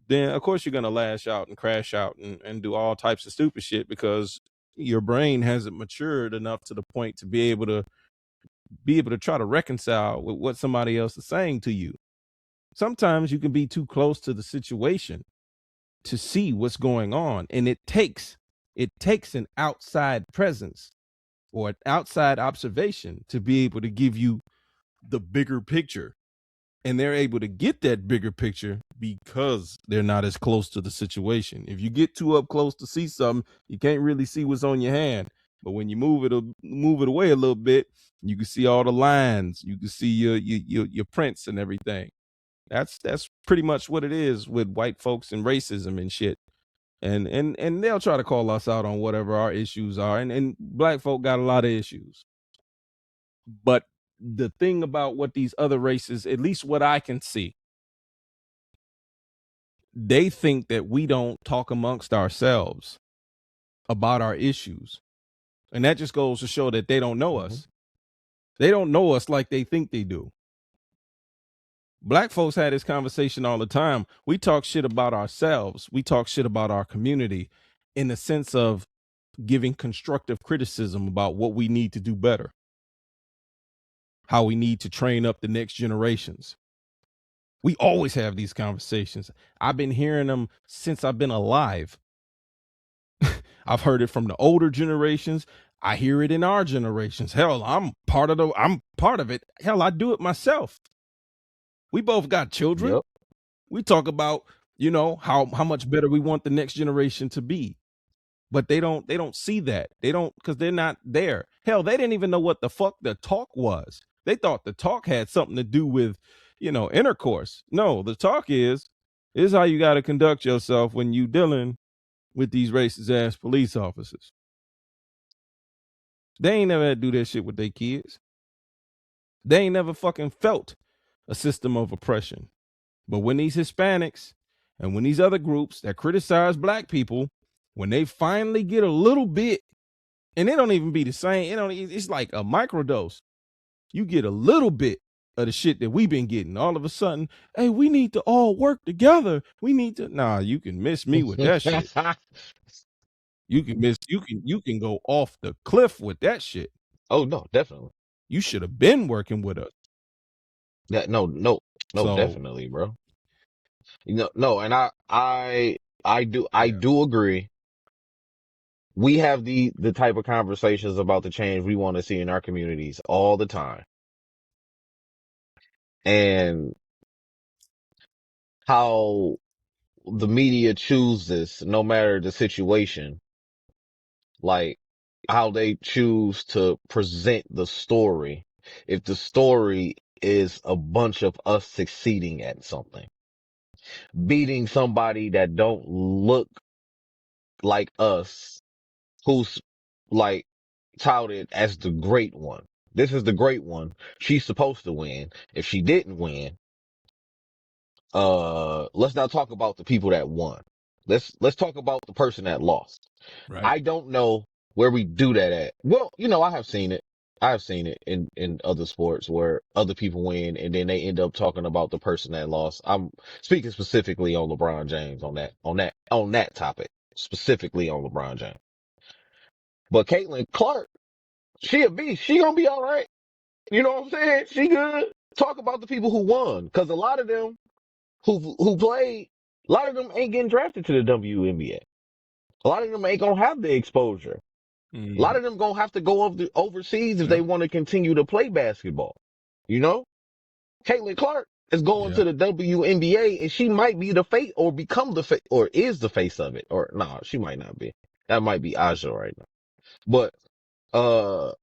then of course you're gonna lash out and crash out and do all types of stupid shit because your brain hasn't matured enough to the point to be able to try to reconcile with what somebody else is saying to you. Sometimes you can be too close to the situation to see what's going on, and it takes an outside presence or an outside observation to be able to give you the bigger picture. And they're able to get that bigger picture because they're not as close to the situation. If you get too up close to see something, you can't really see what's on your hand. But when you move it away a little bit, you can see all the lines. You can see your prints and everything. That's pretty much what it is with white folks and racism and shit. And they'll try to call us out on whatever our issues are. And black folk got a lot of issues. But the thing about what these other races, at least what I can see, they think that we don't talk amongst ourselves about our issues. And that just goes to show that they don't know us. They don't know us like they think they do. Black folks had this conversation all the time. We talk shit about ourselves. We talk shit about our community in the sense of giving constructive criticism about what we need to do better, how we need to train up the next generations. We always have these conversations. I've been hearing them since I've been alive. I've heard it from the older generations. I hear it in our generations. Hell, I'm part of it. Hell, I do it myself. We both got children. Yep. We talk about, how much better we want the next generation to be. But they don't see that. They don't, because they're not there. Hell, they didn't even know what the fuck the talk was. They thought the talk had something to do with, intercourse. No, the talk is how you got to conduct yourself when you dealing with these racist ass police officers. They ain't never had to do that shit with their kids. They ain't never fucking felt a system of oppression. But when these Hispanics and when these other groups that criticize black people, when they finally get a little bit, and it don't even be the same, it's like a microdose. You get a little bit of the shit that we've been getting. All of a sudden, hey, we need to all work together. Nah, you can miss me with that shit. You can go off the cliff with that shit. Oh no, definitely. You should have been working with us. No, So, definitely, bro. No, and I do agree. We have the type of conversations about the change we want to see in our communities all the time. And how the media chooses, no matter the situation, like how they choose to present the story. If the story is a bunch of us succeeding at something, beating somebody that don't look like us, who's like touted as the great one. This is the great one. She's supposed to win. If she didn't win, let's not talk about the people that won. Let's talk about the person that lost. right. I don't know where we do that at. Well, I have seen it. I've seen it in other sports where other people win and then they end up talking about the person that lost. I'm speaking specifically on LeBron James on that topic, specifically on LeBron James. But Caitlin Clark, she a beast. She gonna be all right. You know what I'm saying? She good. Talk about the people who won, because a lot of them who played, a lot of them ain't getting drafted to the WNBA. A lot of them ain't gonna have the exposure. A lot of them gonna have to go overseas if they want to continue to play basketball. Caitlin Clark is going to the WNBA, and she might be the face or become the face or is the face of it. Or no, she might not be. That might be Aja right now. But but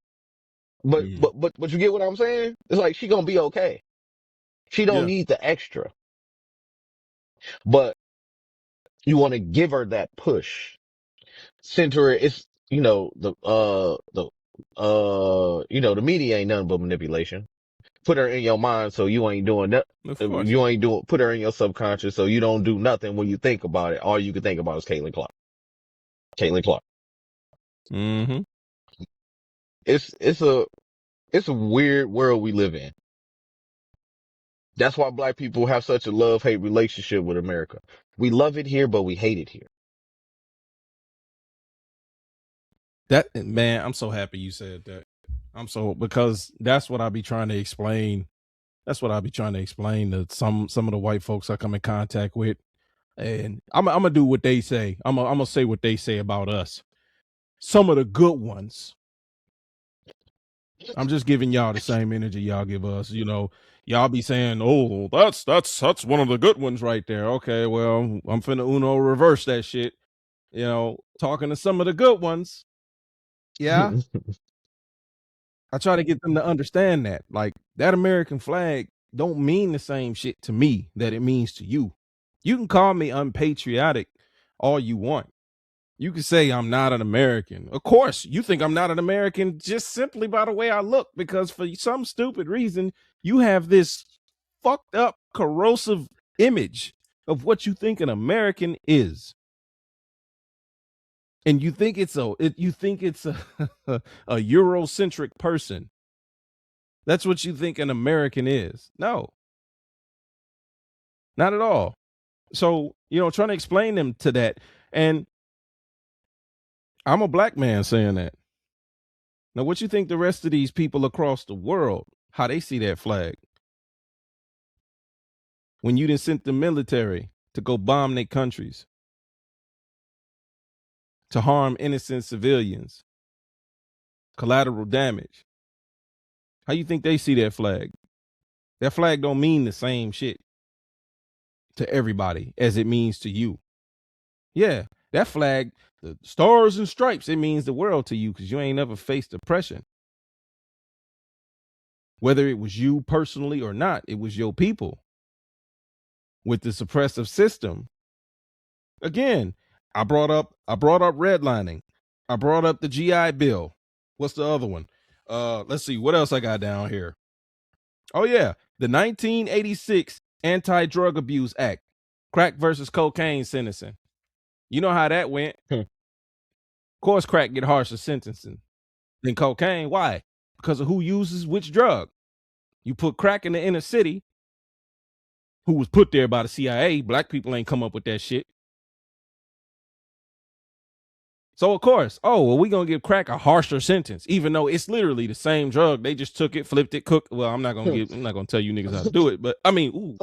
you get what I'm saying? It's like she gonna be okay. She don't need the extra. But you want to give her that push. Center it's the media ain't nothing but manipulation. put her in your mind so you ain't doing that. Of course. Put her in your subconscious so you don't do nothing when you think about it. All you can think about is Caitlin Clark. Caitlin Clark. Mm-hmm. It's a weird world we live in. That's why black people have such a love-hate relationship with America. We love it here, but we hate it here. That, man, I'm so happy you said that. Because that's what I be trying to explain. That's what I be trying to explain to some of the white folks I come in contact with. And I'm gonna do what they say. I'm gonna say what they say about us. Some of the good ones. I'm just giving y'all the same energy y'all give us. You know, y'all be saying, "Oh, that's one of the good ones right there." Okay, well, I'm finna reverse that shit. You know, talking to some of the good ones. Yeah, I try to get them to understand that, like, that American flag don't mean the same shit to me that it means to you. You can call me unpatriotic all you want. You can say I'm not an American. Of course, you think I'm not an American just simply by the way I look, because for some stupid reason, you have this fucked up, corrosive image of what you think an American is. And you think it's a a Eurocentric person. That's what you think an American is. No, not at all. So, trying to explain them to that. And I'm a black man saying that. Now, what you think the rest of these people across the world, how they see that flag? When you didn't send the military to go bomb their countries, to harm innocent civilians, collateral damage. How you think they see that flag? That flag don't mean the same shit to everybody as it means to you. Yeah, that flag, the stars and stripes, it means the world to you because you ain't never faced oppression. Whether it was you personally or not, it was your people. With the suppressive system, again, I brought up redlining. I brought up the GI Bill. What's the other one? Let's see, what else I got down here? Oh yeah, the 1986 Anti-Drug Abuse Act, crack versus cocaine sentencing. You know how that went. Of course, crack get harsher sentencing than cocaine. Why? Because of who uses which drug. You put crack in the inner city, who was put there by the CIA. Black people ain't come up with that shit. So of course, we gonna give crack a harsher sentence, even though it's literally the same drug. They just took it, flipped it, cooked. Well, I'm not gonna tell you niggas how to do it, but I mean,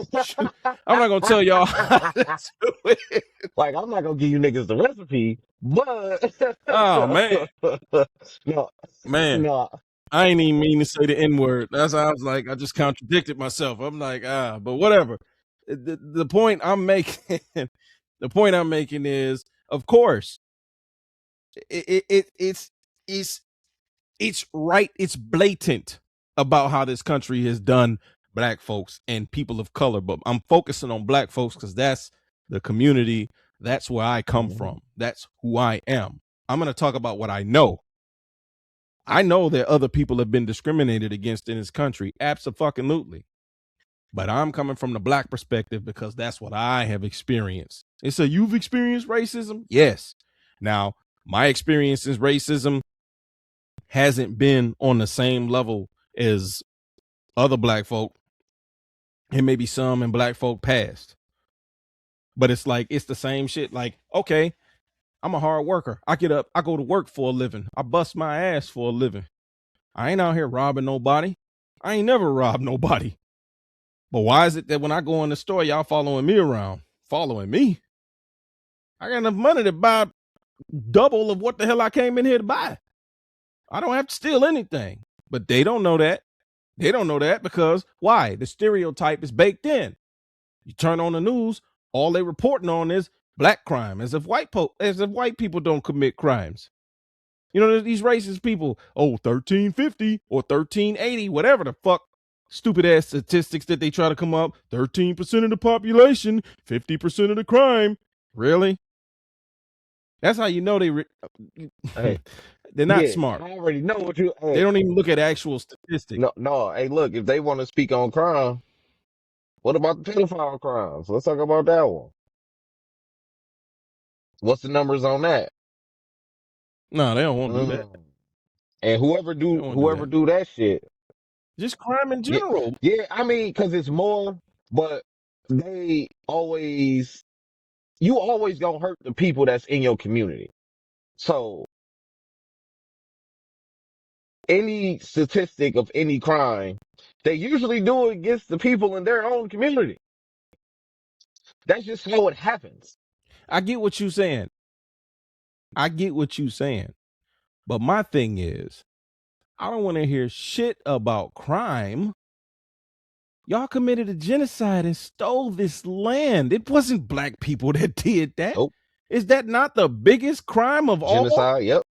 I'm not gonna tell y'all how to do it. Like, I'm not gonna give you niggas the recipe, but Oh man, no, man, no. I ain't even mean to say the N-word. That's how I was like, I just contradicted myself. I'm like, but whatever. The point I'm making, is, of course, it's right. It's blatant about how this country has done black folks and people of color. But I'm focusing on black folks because that's the community. That's where I come from. That's who I am. I'm going to talk about what I know. I know that other people have been discriminated against in this country. Absolutely. But I'm coming from the black perspective because that's what I have experienced. It's you've experienced racism? Yes. Now, my experience in racism hasn't been on the same level as other black folk, and maybe some in black folk past. But it's like, it's the same shit. Like, okay, I'm a hard worker. I get up, I go to work for a living. I bust my ass for a living. I ain't out here robbing nobody. I ain't never robbed nobody. But why is it that when I go in the store, y'all following me around? Following me? I got enough money to buy double of what the hell I came in here to buy. I don't have to steal anything. But they don't know that. They don't know that because why? The stereotype is baked in. You turn on the news, all they reporting on is black crime, as if white people don't commit crimes. You know, these racist people, 1350 or 1380, whatever the fuck stupid ass statistics that they try to come up. 13% of the population, 50% of the crime. Really? That's how you know Hey, They're not Yeah, smart. I already know what you. They Hey, don't even look at actual statistics. no, no. Hey, look, if they want to speak on crime, what about the pedophile crimes? Let's talk about that one. What's the numbers on that? No, they don't want to do that. Mm. And They don't want to do whoever that. do that shit, Just crime in yeah, general. yeah. I mean, because it's more, but they always, you always gonna hurt the people that's in your community. So any statistic of any crime, they usually do it against the people in their own community. That's just how it happens. I get what you're saying. I get what you're saying. But my thing is, I don't want to hear shit about crime. Y'all committed a genocide and stole this land. It wasn't black people that did that. Nope. Is that not the biggest crime of all? Genocide. Yep.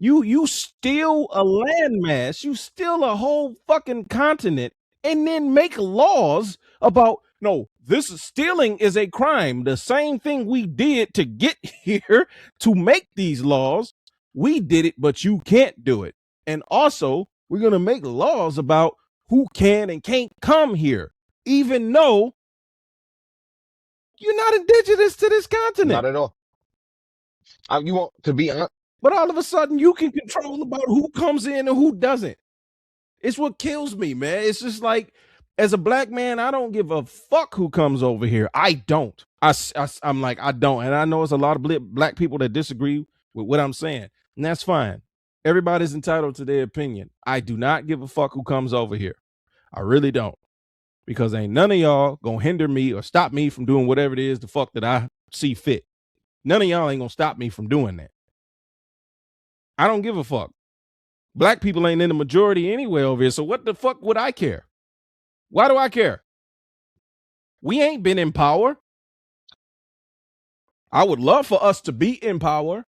You steal a landmass, you steal a whole fucking continent, and then make laws about no, this stealing is a crime. The same thing we did to get here to make these laws, we did it, but you can't do it. And also, we're gonna make laws about who can and can't come here, even though you're not indigenous to this continent. Not at all. You want to be honest? But all of a sudden, you can control about who comes in and who doesn't. It's what kills me, man. It's just like, as a black man, I don't give a fuck who comes over here. I don't. I'm like, I don't. And I know it's a lot of black people that disagree with what I'm saying. And that's fine. Everybody's entitled to their opinion. I do not give a fuck who comes over here. I really don't. Because ain't none of y'all gonna hinder me or stop me from doing whatever it is the fuck that I see fit. None of y'all ain't gonna stop me from doing that. I don't give a fuck. Black people ain't in the majority anyway over here. So what the fuck would I care? Why do I care? We ain't been in power. I would love for us to be in power,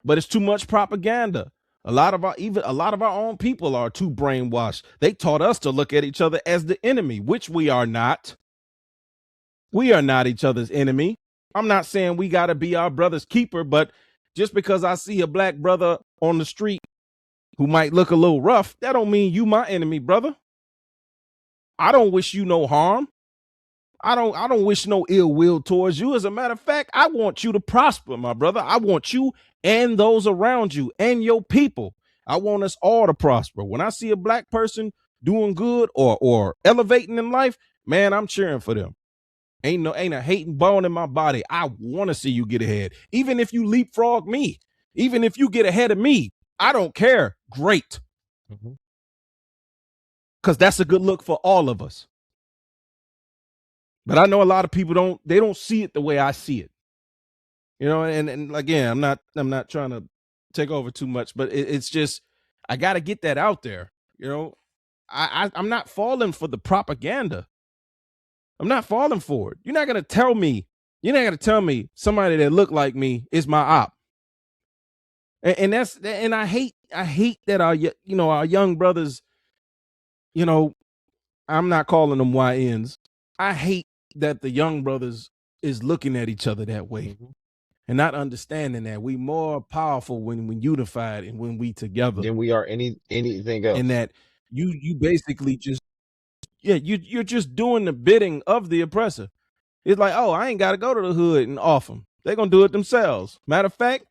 but it's too much propaganda. A lot of our own people are too brainwashed. They taught us to look at each other as the enemy, which we are not. We are not each other's enemy. I'm not saying we got to be our brother's keeper, but just because I see a black brother on the street who might look a little rough, that don't mean you my enemy, brother. I don't wish you no harm. I don't wish no ill will towards you. As a matter of fact, I want you to prosper, my brother. I want you and those around you and your people. I want us all to prosper. When I see a black person doing good or elevating in life, man, I'm cheering for them. Ain't a hating bone in my body. I want to see you get ahead. Even if you leapfrog me, even if you get ahead of me, I don't care. Great. Because that's a good look for all of us. But I know a lot of people don't see it the way I see it. You know, and again, I'm not trying to take over too much, but it's just, I got to get that out there. You know, I'm not falling for the propaganda. I'm not falling for it. You're not going to tell me somebody that look like me is my op. And I hate that our young brothers, I'm not calling them YNs. I hate that the young brothers is looking at each other that way and not understanding that we more powerful when we unified and when we together Than we are anything else. and that you basically just, you're just doing the bidding of the oppressor. It's like, oh, I ain't got to go to the hood and off them. They're going to do it themselves. Matter of fact,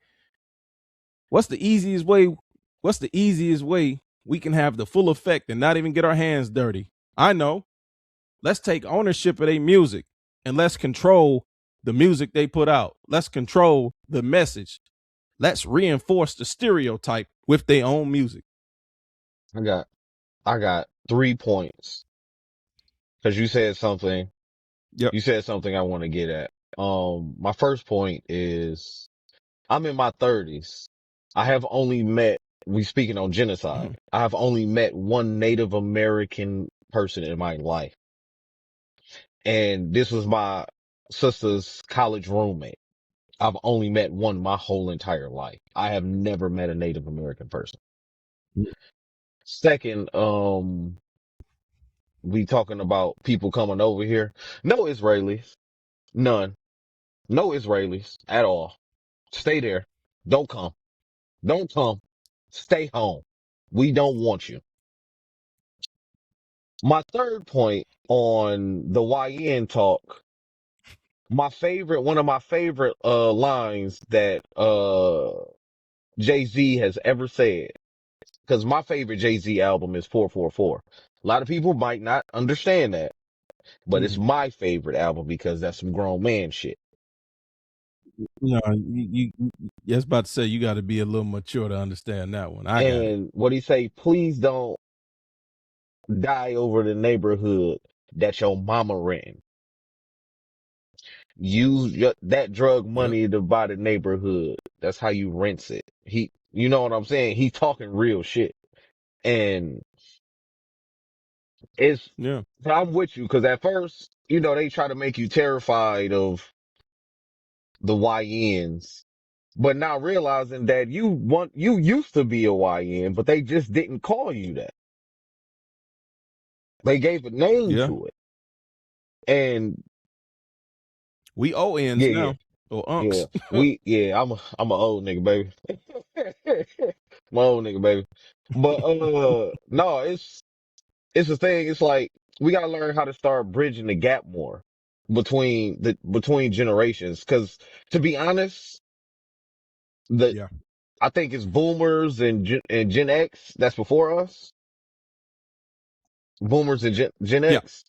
what's the easiest way we can have the full effect and not even get our hands dirty? I know. Let's take ownership of their music and let's control the music they put out. Let's control the message. Let's reinforce the stereotype with their own music. I got 3 points. Cause you said something. Yep. You said something I want to get at. My first point is I'm in my 30s. I have only met, we speaking on genocide. I have only met one Native American person in my life. And this was my sister's college roommate. I've only met one my whole entire life. I have never met a Native American person. Second, we talking about people coming over here. No Israelis. None. No Israelis at all. Stay there. Don't come. Don't come. Stay home. We don't want you. My third point on the YN talk, one of my favorite lines that Jay-Z has ever said, because my favorite Jay-Z album is 444. A lot of people might not understand that, but it's Mhm. my favorite album because that's some grown man shit. No, I was about to say you got to be a little mature to understand that one. I got it. And what he say, please don't die over the neighborhood that your mama ran. Use that drug Yep. money to buy the neighborhood. That's how you rinse it. You know what I'm saying? He's talking real shit. And Yeah. I'm with you because at first, they try to make you terrified of the YNs, but now realizing that you used to be a YN, but they just didn't call you that. They gave a name Yeah. to it. And We ONs yeah, yeah, now or yeah. unks. I'm an old nigga, baby. My old nigga, baby. But, no, it's the thing. It's like, we gotta learn how to start bridging the gap more between generations. Cause to be honest, Yeah. I think it's boomers and Gen X that's before us. Boomers and Gen Yeah. X.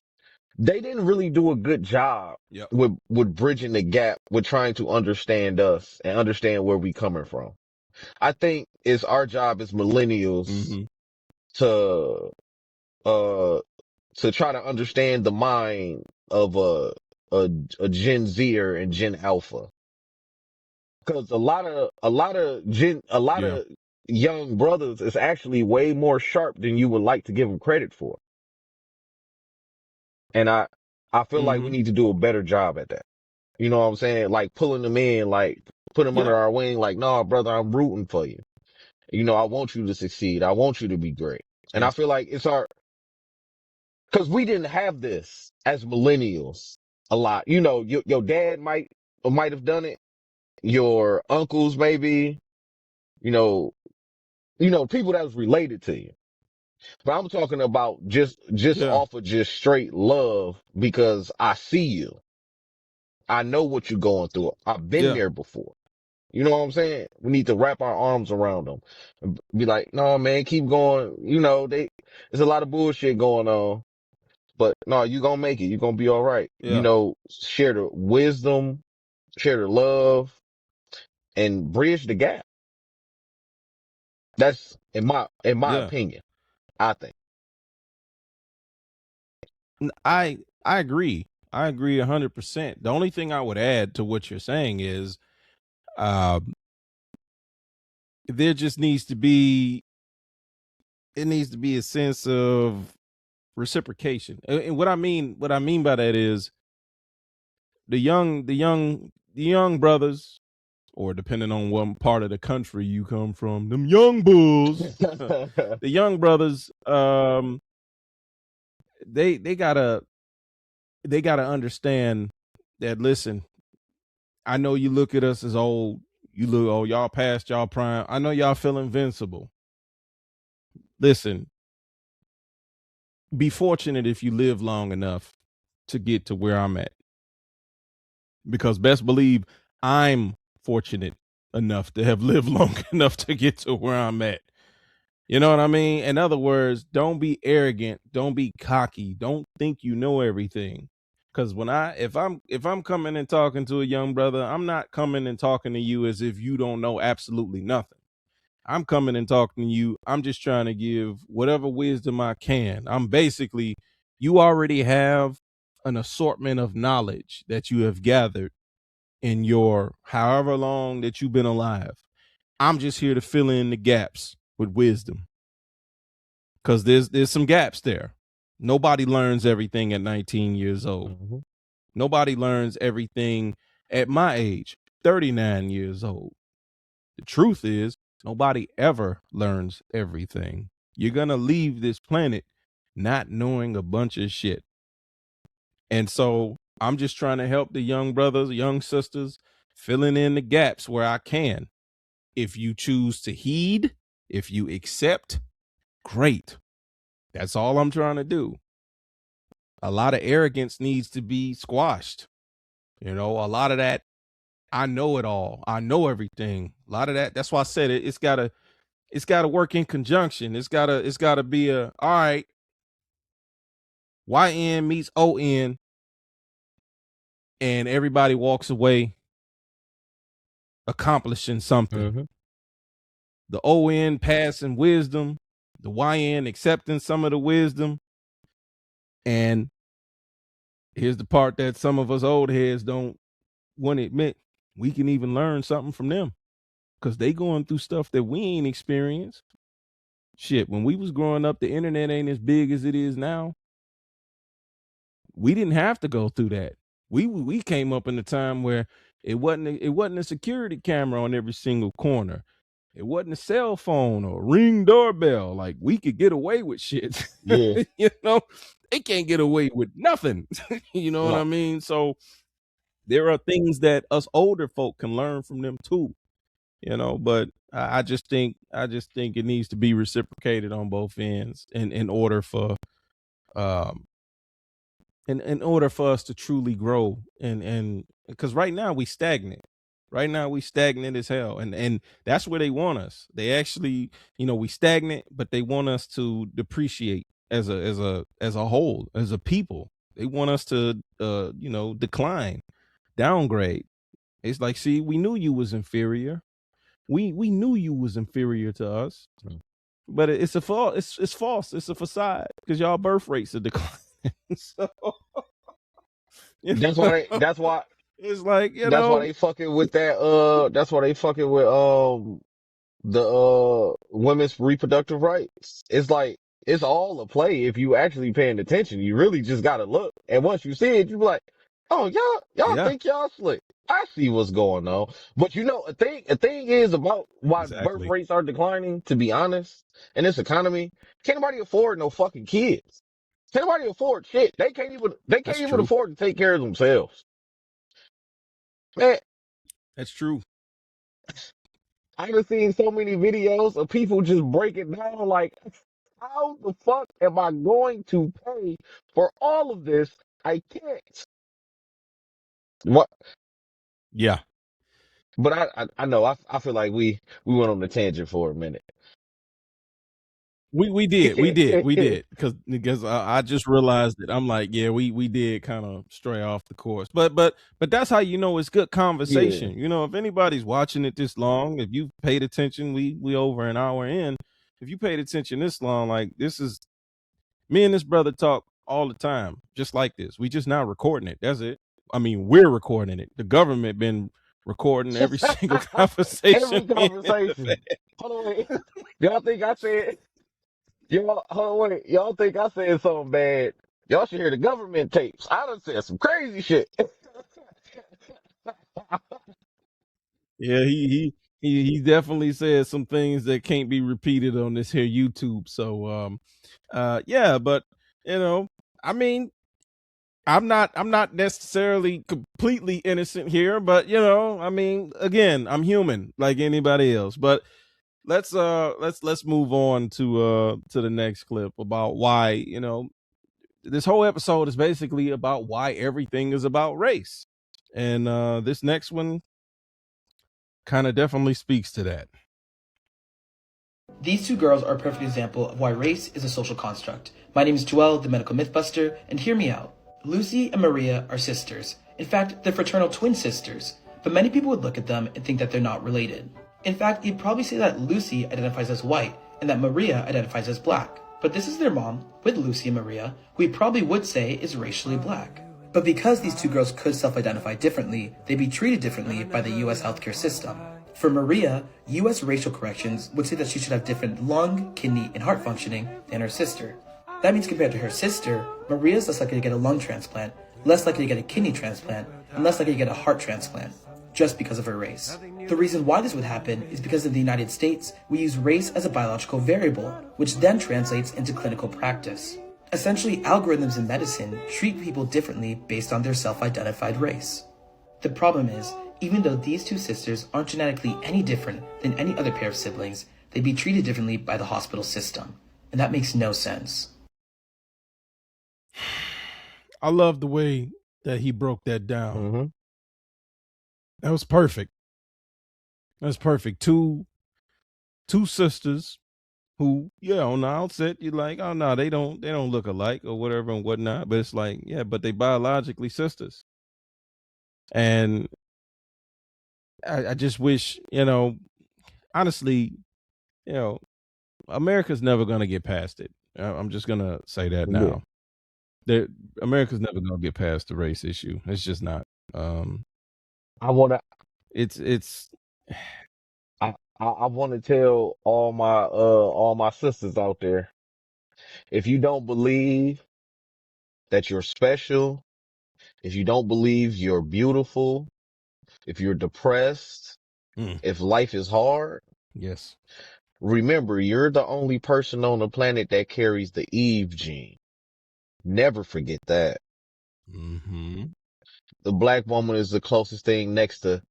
They didn't really do a good job Yep. with bridging the gap with trying to understand us and understand where we coming from. I think it's our job as millennials Mm-hmm. to, uh, to try to understand the mind of a Gen Zer and Gen Alpha. Cause a lot Yeah. of young brothers is actually way more sharp than you would like to give them credit for. And I feel like we Mm-hmm. need to do a better job at that. You know what I'm saying? Like pulling them in, like put them Yeah. under our wing. Like, no, brother, I'm rooting for you. I want you to succeed. I want you to be great. And I Yes. feel like cause we didn't have this as millennials a lot. Your dad might have done it. Your uncles, maybe, you know, people that was related to you. But I'm talking about just Yeah. off of just straight love because I see you. I know what you're going through. I've been Yeah. there before. You know what I'm saying? We need to wrap our arms around them and be like, no, man, keep going. There's a lot of bullshit going on, but no, you gonna make it. You gonna be all right. Yeah. Share the wisdom, share the love, and bridge the gap. That's in my Yeah. opinion, I think. I agree. I agree 100%. The only thing I would add to what you're saying is, uh, there just needs to be a sense of reciprocation. And what I mean by that is the young brothers, or depending on what part of the country you come from, them young bulls, the young brothers, they gotta understand that. Listen, I know you look at us as old. You look, oh, y'all past y'all prime. I know y'all feel invincible. Listen, be fortunate if you live long enough to get to where I'm at. Because best believe I'm fortunate enough to have lived long enough to get to where I'm at. You know what I mean? In other words, don't be arrogant, don't be cocky, don't think you know everything. Cause if I'm coming and talking to a young brother, I'm not coming and talking to you as if you don't know absolutely nothing. I'm coming and talking to you. I'm just trying to give whatever wisdom I can. You already have an assortment of knowledge that you have gathered in your however long that you've been alive. I'm just here to fill in the gaps with wisdom, because there's some gaps there. Nobody learns everything at 19 years old. Mhm. Nobody learns everything at my age, 39 years old. The truth is, nobody ever learns everything. You're going to leave this planet not knowing a bunch of shit. And so I'm just trying to help the young brothers, young sisters, filling in the gaps where I can. If you choose to heed, if you accept, great. That's all I'm trying to do. A lot of arrogance needs to be squashed. You know, a lot of that, I know it all. I know everything. A lot of that, that's why I said it. It's gotta work in conjunction. It's gotta be all right, YN meets ON, and everybody walks away accomplishing something. Mm-hmm. The ON passing wisdom, the YN accepting some of the wisdom. And here's the part that some of us old heads don't want to admit. We can even learn something from them because they going through stuff that we ain't experienced. Shit, when we was growing up, the internet ain't as big as it is now. We didn't have to go through that. We came up in a time where it wasn't a security camera on every single corner. It wasn't a cell phone or ring doorbell. Like, we could get away with shit. Yeah. You know, they can't get away with nothing. You know what I No. mean? So there are things that us older folk can learn from them too. You know, but I just think it needs to be reciprocated on both ends in order for um in order for us to truly grow, and because right now we stagnant. Right now we stagnant as hell, and that's where they want us. They actually, you know, we stagnant, but they want us to depreciate as a whole, as a people. They want us to you know, decline, downgrade. It's like, see, we knew you was inferior. We knew you was inferior to us, but it's a false. It's false. It's a facade because y'all birth rates are declining. So, you That's know, why it's like, you that's why know, they fucking with that, that's why they fucking with, the, women's reproductive rights. It's like, it's all a play if you actually paying attention. You really just gotta look. And once you see it, you be like, oh, y'all yeah, think y'all slick. I see what's going on. But you know, a thing is about why birth exactly. rates are declining, to be honest, in this economy. Can't nobody afford no fucking kids. Can't nobody afford shit. They can't That's even true. afford to take care of themselves. Man, That's true. I've seen so many videos of people just break it down like, how the fuck am I going to pay for all of this? I can't. What? Yeah. But I know I feel like we went on a tangent for a minute. We did because I just realized that I'm like, yeah, we did kind of stray off the course, but that's how you know it's good Yeah. conversation. You know, if anybody's watching it this long, if you paid attention, we over an hour in. If you paid attention this long, like, this is me and this brother talk all the time, just like this. We just now recording it. That's it. I mean, we're recording it. The government been recording every single conversation. Every conversation. Hold on, wait. Y'all think I said y'all hold on, wait. Y'all think I said something bad. Y'all should hear the government tapes. I done said some crazy shit. Yeah, he definitely said some things that can't be repeated on this here YouTube. So yeah, but you know, I mean, I'm not necessarily completely innocent here, but you know, I mean, again, I'm human like anybody else. But let's move on to the next clip about why, you know, this whole episode is basically about why everything is about race. And this next one kind of definitely speaks to that. These two girls are a perfect example of why race is a social construct. My name is Joel, the medical mythbuster, and hear me out. Lucy and Maria are sisters. In fact, they're fraternal twin sisters. But many people would look at them and think that they're not related. In fact, you'd probably say that Lucy identifies as white and that Maria identifies as black. But this is their mom, with Lucy and Maria, who we probably would say is racially black. But because these two girls could self-identify differently, they'd be treated differently by the US healthcare system. For Maria, US racial corrections would say that she should have different lung, kidney, and heart functioning than her sister. That means compared to her sister, Maria is less likely to get a lung transplant, less likely to get a kidney transplant, and less likely to get a heart transplant, just because of her race. The reason why this would happen is because in the United States, we use race as a biological variable, which then translates into clinical practice. Essentially, algorithms in medicine treat people differently based on their self-identified race. The problem is, Even though these two sisters aren't genetically any different than any other pair of siblings, they'd be treated differently by the hospital system. And that makes no sense. I love the way that he broke that down. Mm-hmm. That was perfect. That's perfect. Two sisters who, yeah, on the outset you're like, oh no, they don't look alike or whatever and whatnot. But it's like, yeah, but they biologically sisters. And I just wish, honestly, America's never gonna get past it. I'm just gonna say that now. America's never gonna get past the race issue. It's just not. I want to. It's. I want to tell all my sisters out there, if you don't believe that you're special, if you don't believe you're beautiful, if you're depressed, if life is hard, Yes. remember you're the only person on the planet that carries the Eve gene. Never forget that. Mm-hmm. The black woman is the closest thing next to,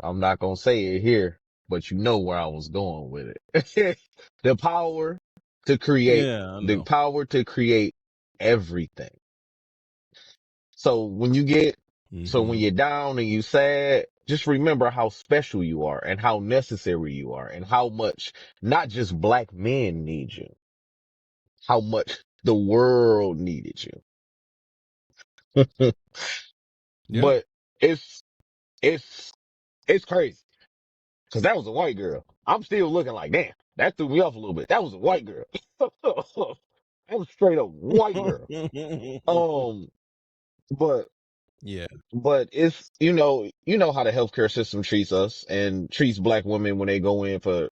I'm not going to say it here, but you know where I was going with it. The power to create, Yeah, I the know. power to create everything. So when you're down and you sad, just remember how special you are and how necessary you are and how much not just black men need you, how much the world needed you. Yeah. But it's crazy because that was a white girl. I'm still looking like, damn, that threw me off a little bit. That was a white girl. That was straight up white girl. But Yeah. But it's, you know how the healthcare system treats us and treats black women when they go in for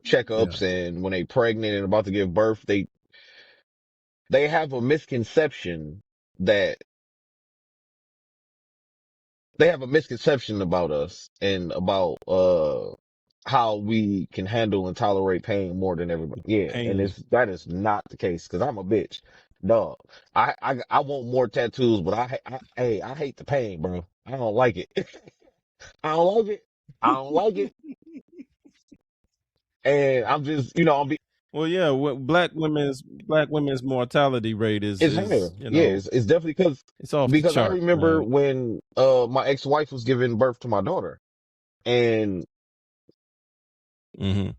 checkups and when they pregnant and about to give birth, they have a misconception that about us and about, how we can handle and tolerate pain more than everybody. Yeah. And Pain. that is not the case because I'm a bitch. Dog. I want more tattoos, but I hate the pain, bro. I don't like it. I don't like it. I don't like it. And I'm just, Well, yeah. What black women's mortality rate is it's higher. Yeah, it's definitely it's off the because I chart, remember man. when, my ex-wife was giving birth to my daughter and Mm-hmm.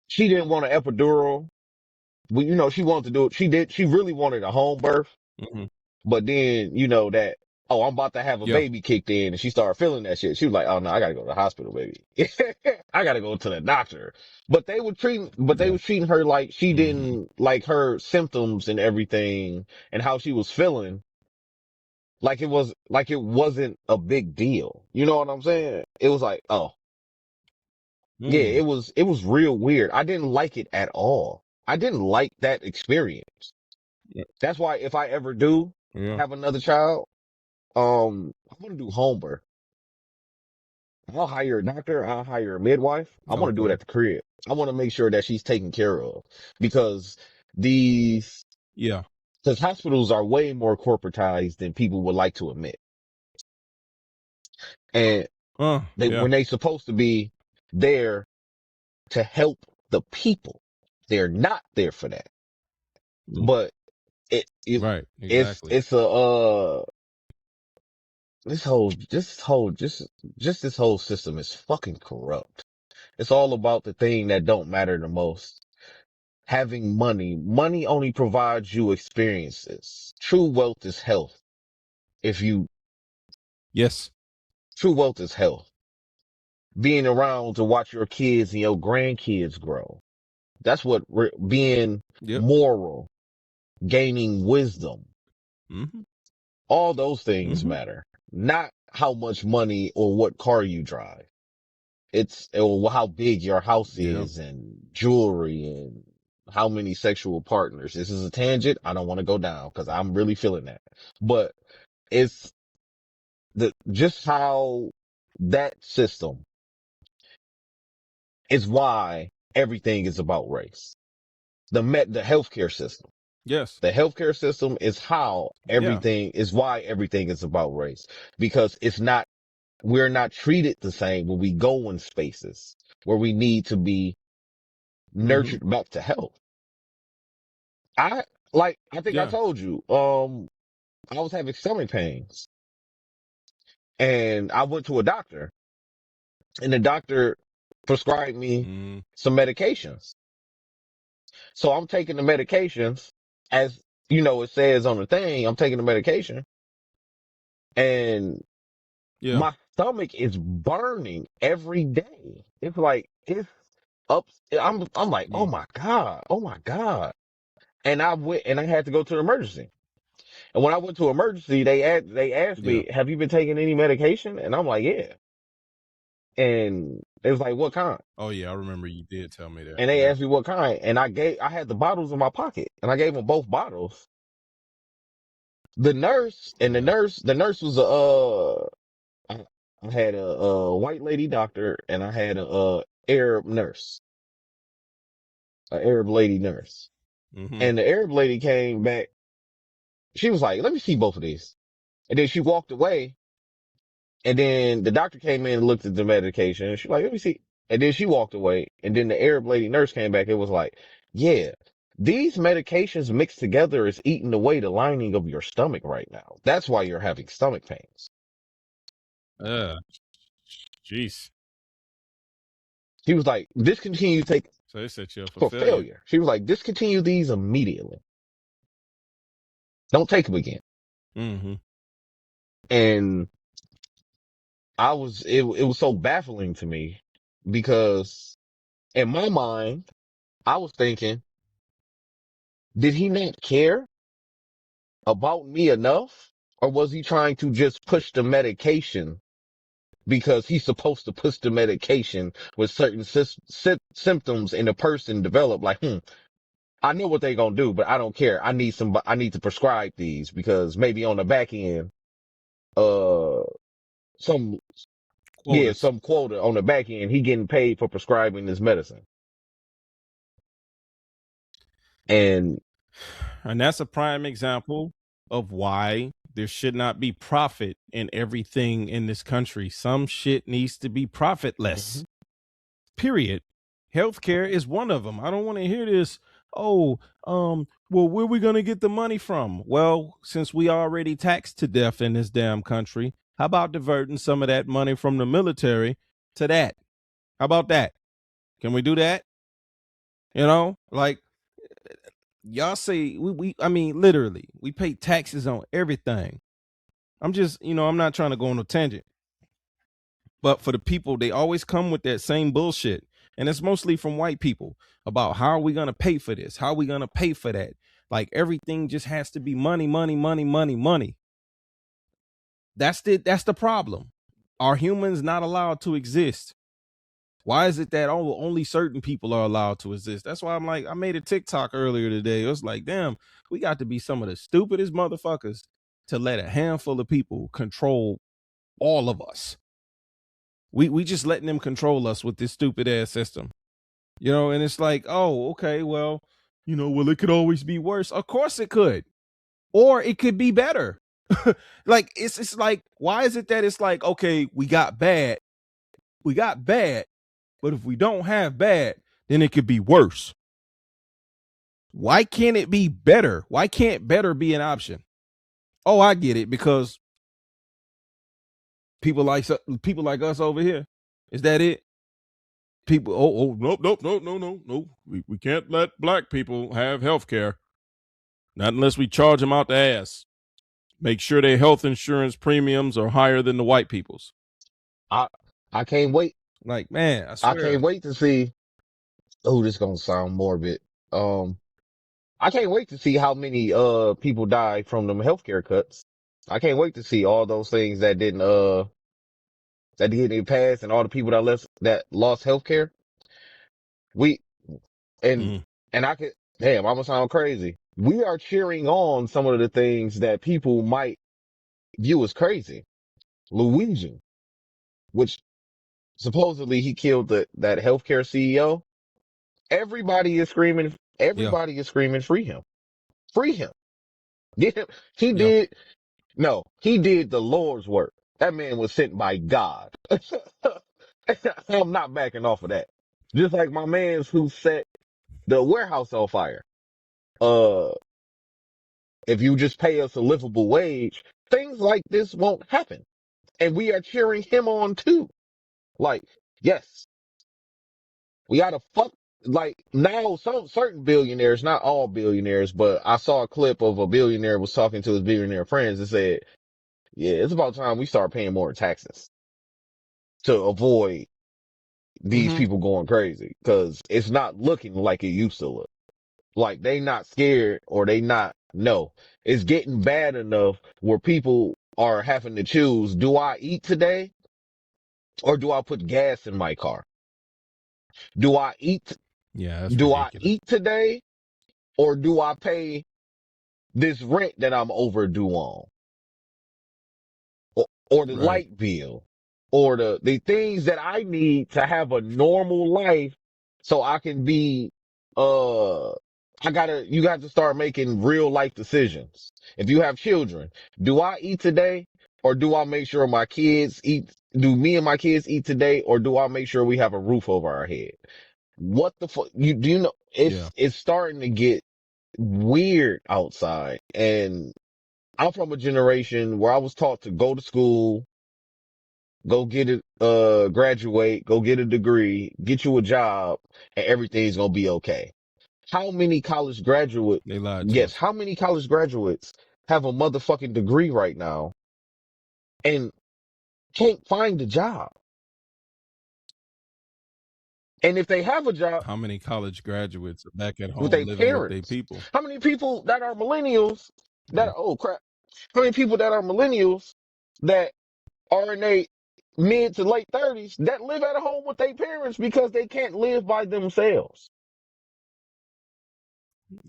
she didn't want an epidural. Well, she wanted to do it. She really wanted a home birth. Mm-hmm. But then, that, oh, I'm about to have a Yeah. baby kicked in and she started feeling that shit. She was like, oh no, I gotta go to the hospital, baby. I gotta go to the doctor. But they was treating her like she didn't like her symptoms and everything and how she was feeling. Like it wasn't a big deal. You know what I'm saying? It was like, oh, yeah, it was real weird. I didn't like it at all. I didn't like that experience. Yeah. That's why if I ever do have another child, I'm gonna do home birth. I'll hire a doctor. I'll hire a midwife. I want to do it Okay. at the crib. I want to make sure that she's taken care of because because hospitals are way more corporatized than people would like to admit. And when they supposed to be there to help the people, they're not there for that. But right, exactly. it's a, this whole this whole system is fucking corrupt. It's all about the thing that don't matter the most. Having money. Money only provides you experiences. True wealth is health. Yes. True wealth is health. Being around to watch your kids and your grandkids grow. That's what being moral, gaining wisdom. All those things matter. Not how much money or what car you drive. Or how big your house is and jewelry and how many sexual partners. This is a tangent. I don't want to go down because I'm really feeling that. But it's just how that system is why everything is about race. The healthcare system. Yes. The healthcare system is how everything is why everything is about race because it's not we're not treated the same when we go in spaces where we need to be Mm-hmm. nurtured back to health. I think I Yeah. told you, I was having stomach pains and I went to a doctor and the doctor prescribed me Mm-hmm. some medications. So I'm taking the medications as, it says on the thing, I'm taking the medication and Yeah. my stomach is burning every day. It's like, it's up. I'm like, oh Mm. my God. Oh my God. And I went and I had to go to the emergency. And when I went to emergency, they asked Yeah. me, have you been taking any medication? And I'm like, yeah. And it was like, what kind? Oh yeah, I remember you did tell me that. And they Yeah. asked me what kind. And I had the bottles in my pocket and I gave them both bottles. The nurse and Yeah. the nurse was I had a white lady doctor and I had a Arab nurse, an Arab lady nurse. Mm-hmm. And the Arab lady came back. She was like, let me see both of these. And then she walked away. And then the doctor came in and looked at the medication and she's like, let me see. And then she walked away. And then the Arab lady nurse came back. It was like, yeah, these medications mixed together is eating away the lining of your stomach right now. That's why you're having stomach pains. Jeez. She was like, discontinue take So they set you up for for failure. failure. She was like, discontinue these immediately. Don't take them again. Mm-hmm. And it was so baffling to me because in my mind, I was thinking, did he not care about me enough? Or was he trying to just push the medication because he's supposed to push the medication with certain symptoms in the person develop? Like, I know what they're going to do, but I don't care. I need to prescribe these because maybe on the back end, uh, some, Quotas. some quota on the back end, he getting paid for prescribing this medicine. And And that's a prime example of why there should not be profit in everything in this country. Some shit needs to be profitless. Period. Healthcare is one of them. I don't want to hear this. Oh, well, where we going to get the money from? Well, since we already taxed to death in this damn country, how about diverting some of that money from the military to that? How about that? Can we do that? Like y'all say I mean, literally, we pay taxes on everything. I'm just, I'm not trying to go on a tangent. But for the people, they always come with that same bullshit. And it's mostly from white people about how are we going to pay for this? How are we going to pay for that? Like everything just has to be money, money, money, money, money. That's the problem. Are humans not allowed to exist? Why is it that only certain people are allowed to exist? That's why I'm like, I made a TikTok earlier today. It was like, damn, we got to be some of the stupidest motherfuckers to let a handful of people control all of us. We just letting them control us with this stupid ass system. And it's like, oh, okay, well, it could always be worse. Of course it could. Or it could be better. Like it's like, why is it that it's like, okay, we got bad, but if we don't have bad, then it could be worse. Why can't it be better? Why can't better be an option? Oh, I get it, because people like us over here. Is that it? People, nope. We can't let black people have health care. Not unless we charge them out the ass. Make sure their health insurance premiums are higher than the white people's. I can't wait. Like, man, I I swear. can't wait to see. Oh, this gonna sound morbid. I can't wait to see how many people die from them healthcare cuts. I can't wait to see all those things that didn't pass and all the people that lost healthcare. We and Mm, and I could damn, I'm gonna sound crazy. We are cheering on some of the things that people might view as crazy. Luigi, which supposedly he killed that healthcare CEO. Everybody is screaming. yeah, Everybody is screaming, free him, free him. Get him. He yeah. did. No, he did the Lord's work. That man was sent by God. I'm not backing off of that. Just like my mans who set the warehouse on fire. Uh, if you just pay us a livable wage, things like this won't happen. And we are cheering him on too. Like, yes, we gotta fuck, like now some certain billionaires, not all billionaires, but I saw a clip of a billionaire was talking to his billionaire friends and said, yeah, it's about time we start paying more taxes to avoid these people going crazy. Cause it's not looking like it used to look. Like they not scared or they not, no, it's getting bad enough where people are having to choose, do I eat today or do I put gas in my car? Do I eat, Yeah, that's do I ridiculous. eat today or do I pay this rent that I'm overdue on? Or the Right. light bill or the things that I need to have a normal life so I can be, you got to start making real life decisions. If you have children, do I eat today or do I make sure my kids eat? Do me and my kids eat today or do I make sure we have a roof over our head? What the fuck? Do you know, Yeah. it's starting to get weird outside, and I'm from a generation where I was taught to go to school, go get it, graduate, go get a degree, get you a job, and everything's gonna be okay. How many college graduate, They lied to yes, us. how many college graduates have a motherfucking degree right now and can't find a job? And if they have a job How many college graduates are back at with home their living with their parents, people? how many people that are millennials that Yeah. are, oh crap, how many people that are millennials that are in their mid to late 30s that live at home with their parents because they can't live by themselves?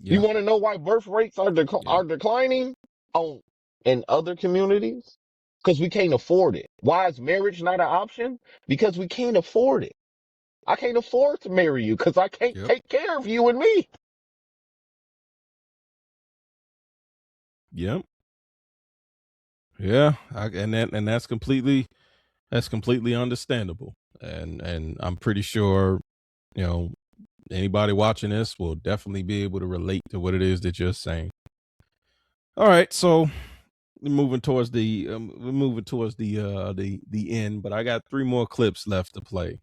You Yeah. want to know why birth rates are Yeah. are declining on in other communities? Because we can't afford it. Why is marriage not an option? Because we can't afford it. I can't afford to marry you because I can't Yep. take care of you and me. Yep. Yeah. And that's completely understandable. And I'm pretty sure, you know, anybody watching this will definitely be able to relate to what it is that you're saying. All right, so we're moving towards the end, but I got 3 more clips left to play.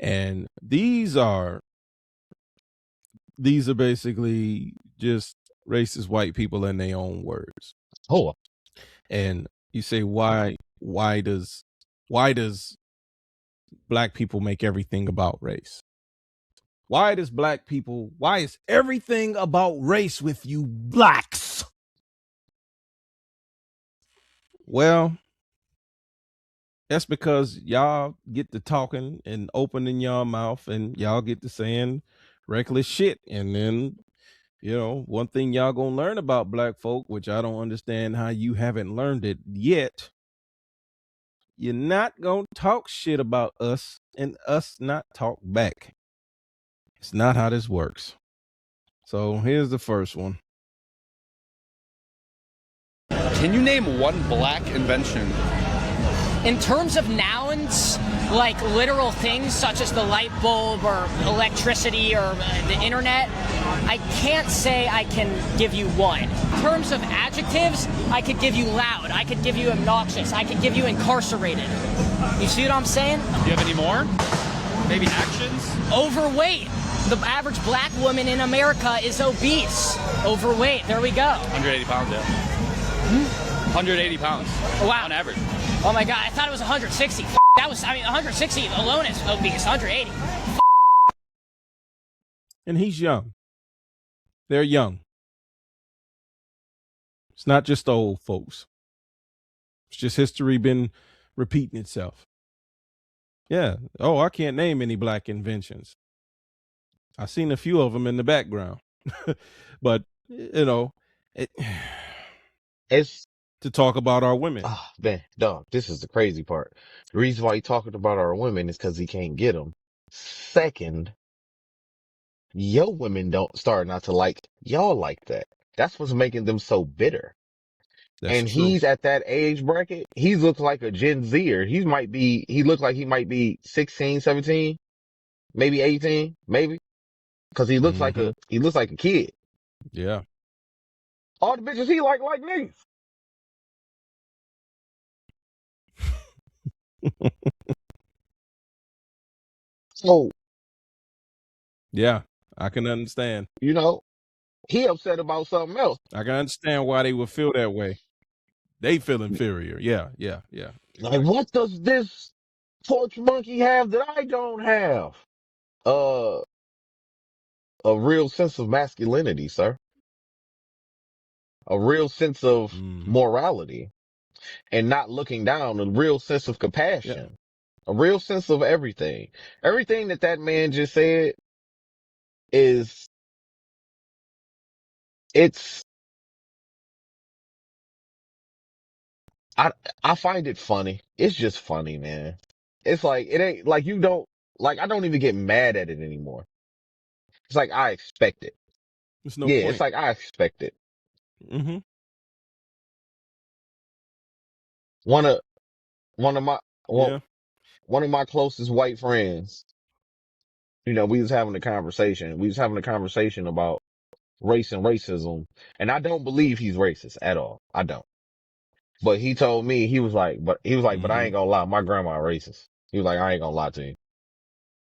And these are basically just racist white people in their own words. Oh, And you say why does black people make everything about race? Why is everything about race with you blacks? Well, that's because y'all get to talking and opening y'all mouth and y'all get to saying reckless shit. And then, one thing y'all gonna learn about black folk, which I don't understand how you haven't learned it yet, you're not gonna talk shit about us and us not talk back. It's not how this works. So here's the first one. Can you name one black invention? In terms of nouns, like literal things such as the light bulb or electricity or the internet, I can't say I can give you one. In terms of adjectives, I could give you loud, I could give you obnoxious, I could give you incarcerated. You see what I'm saying? Do you have any more? Maybe actions? Overweight. The average black woman in America is obese. Overweight, there we go. 180 pounds, yeah. 180 pounds. Wow. On average. Oh my God, I thought it was 160. That was, 160 alone is obese, 180. And he's young. They're young. It's not just the old folks. It's just history been repeating itself. Yeah. Oh, I can't name any black inventions. I've seen a few of them in the background. But, it's, to talk about our women. man, dog, this is the crazy part. The reason why he talking about our women is because he can't get them. Second, your women don't start not to like y'all like that. That's what's making them so bitter. That's and true. he's at that age bracket. He looks like a Gen Zer. He looks like he might be 16, 17, maybe 18, maybe. Cause Mm-hmm. he looks like a kid. Yeah. All the bitches he like niggas. So, Yeah. I can understand. you know, he upset about something else. I can understand why they would feel that way. They feel inferior. Yeah. Yeah. Yeah. Like, what does this porch monkey have that I don't have? Uh, a real sense of masculinity, sir. A real sense of Mm-hmm. morality and not looking down, a real sense of Yeah. compassion, a real sense of everything. Everything that man just said is, it's, I, I find it funny. It's just funny, man. It's like, it ain't like I don't even get mad at it anymore. It's like, I expect it. There's no Yeah, it's point. like, I expect it. Mm-hmm. One of, one of my, Yeah. well, one of my closest white friends, we was having a conversation. We was having a conversation about race and racism. And I don't believe he's racist at all. I don't. But he told me, but I Mm-hmm. ain't gonna lie. My grandma racist. He was like, I ain't gonna lie to you.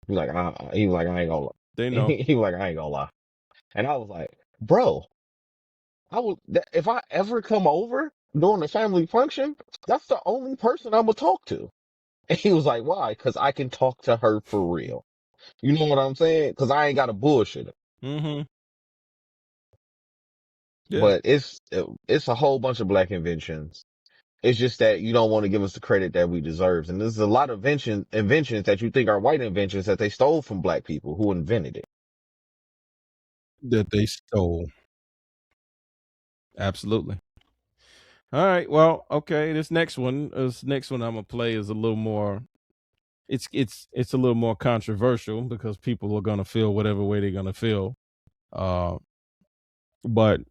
He was like, I ain't gonna lie. They know. He was like, I ain't gonna lie. And I was like, bro, if I ever come over during the family function, that's the only person I'm gonna talk to. And he was like, why? Cause I can talk to her for real. You know what I'm saying? Cause I ain't got a bullshit her. Mm-hmm. Yeah. But it's a whole bunch of black inventions. It's just that you don't want to give us the credit that we deserve. And there's a lot of inventions that you think are white inventions that they stole from black people who invented it. That they stole. Absolutely. All right. Well, okay. This next one I'm gonna play is a little more. It's a little more controversial because people are gonna feel whatever way they're gonna feel. Uh, but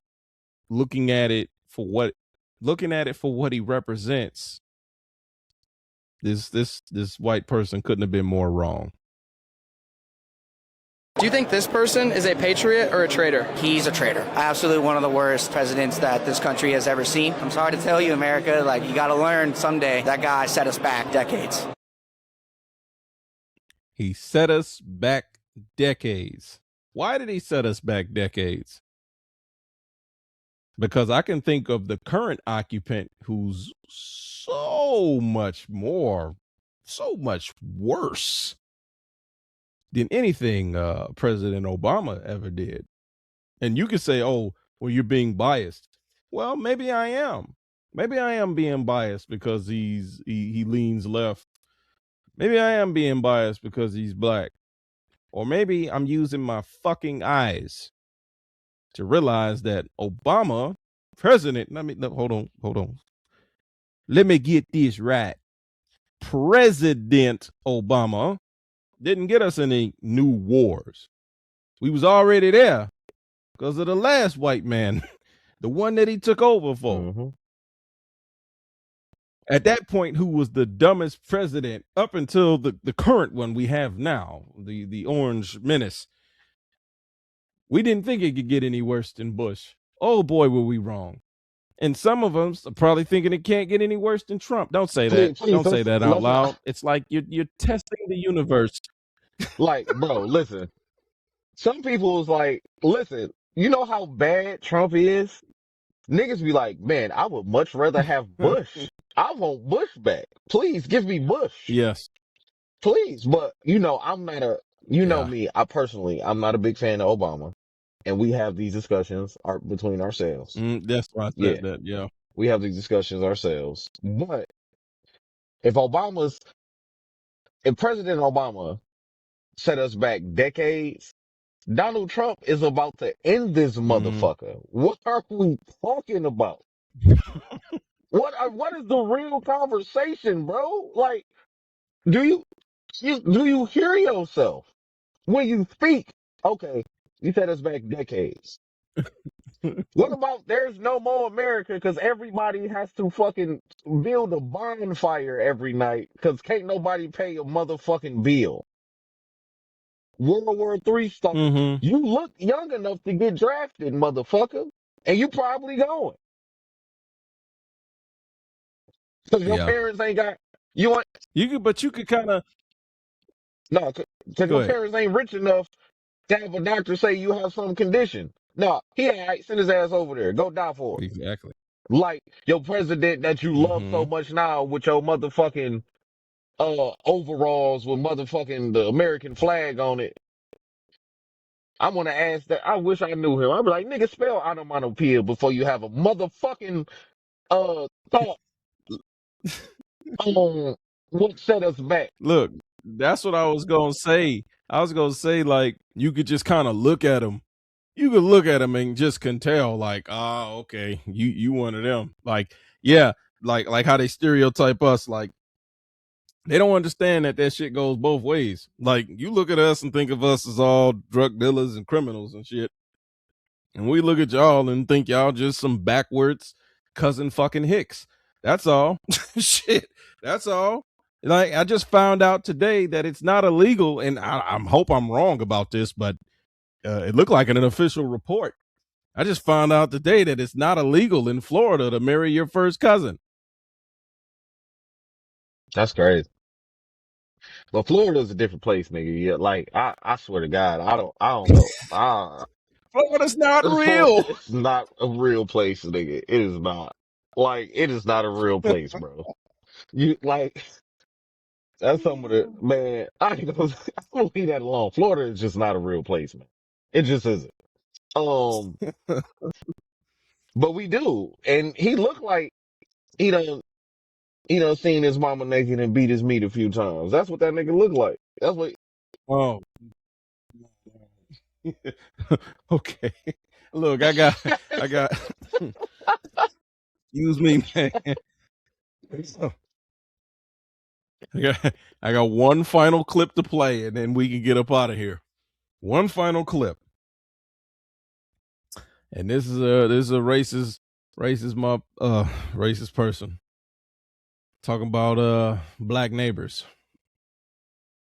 looking at it for what he represents, this white person couldn't have been more wrong. Do you think this person is a patriot or a traitor? He's a traitor. Absolutely one of the worst presidents that this country has ever seen. I'm sorry to tell you, America, you got to learn someday that guy set us back decades. He set us back decades. Why did he set us back decades? Because I can think of the current occupant who's so much worse than anything President Obama ever did. And you could say, oh, well, you're being biased. Well, maybe I am. Maybe I am being biased because he leans left. Maybe I am being biased because he's black. Or maybe I'm using my fucking eyes to realize that Obama, president, hold on. Let me get this right. President Obama didn't get us any new wars. We was already there because of the last white man, the one that he took over for. Mm-hmm. At that point, who was the dumbest president up until the current one we have now, the Orange Menace. We didn't think it could get any worse than Bush. Oh boy, were we wrong. And some of us are probably thinking it can't get any worse than Trump. Don't say that. Please, Don't say that out let's not, loud. It's like you're testing the universe. like, bro, listen. Some people is like, listen, you know how bad Trump is? Niggas be like, man, I would much rather have Bush. I want Bush back. Please give me Bush. Yes. Please. But, I'm not Yeah. me, I'm not a big fan of Obama. And we have these discussions between ourselves. That's why I said that. Yeah. We have these discussions ourselves. But if President Obama set us back decades, Donald Trump is about to end this motherfucker. What are we talking about? What is the real conversation, bro? Like, do you hear yourself when you speak? Okay, you set us back decades. What about there's no more America because everybody has to fucking build a bonfire every night because can't nobody pay a motherfucking bill. World War III starts. Mm-hmm. You look young enough to get drafted, motherfucker. And you probably going. Because your Yeah. parents ain't got, you want, But you could kind of no, because go your ahead. parents ain't rich enough to have a doctor say you have some condition. No, he all right, send his ass over there. Go die for it. Exactly. Like your president that you love Mm-hmm. so much now with your motherfucking overalls with motherfucking the American flag on it. I want to ask that. I wish I knew him. I'd be like, nigga, spell onomatopoeia before you have a motherfucking thought on what set us back. Look, that's what I was gonna say. I was gonna say, like, you could just kind of look at them. You could look at them and just can tell, like, okay, you one of them. Like, yeah, like how they stereotype us. Like, they don't understand that shit goes both ways. Like, you look at us and think of us as all drug dealers and criminals and shit, and we look at y'all and think y'all just some backwards cousin fucking Hicks. That's all. Shit. That's all. Like, I just found out today that it's not illegal, and I hope I'm wrong about this, but it looked like an official report. I just found out today that it's not illegal in Florida to marry your first cousin. That's crazy. But Florida's a different place, nigga. Yeah, like I swear to God, I don't know. Florida's not real. Florida is not a real place, nigga. It is not. Like it is not a real place, bro. You like that's some of the man. I ain't gonna, I'm gonna leave that alone. Florida is just not a real place, man. It just isn't. Um, but we do, and he looked like he done he done seen his mama naked and beat his meat a few times. That's what that nigga looked like. That's what. Oh, okay. Look, I got. Excuse me, man. I got one final clip to play, and then we can get up out of here. One final clip, and this is a racist person talking about black neighbors.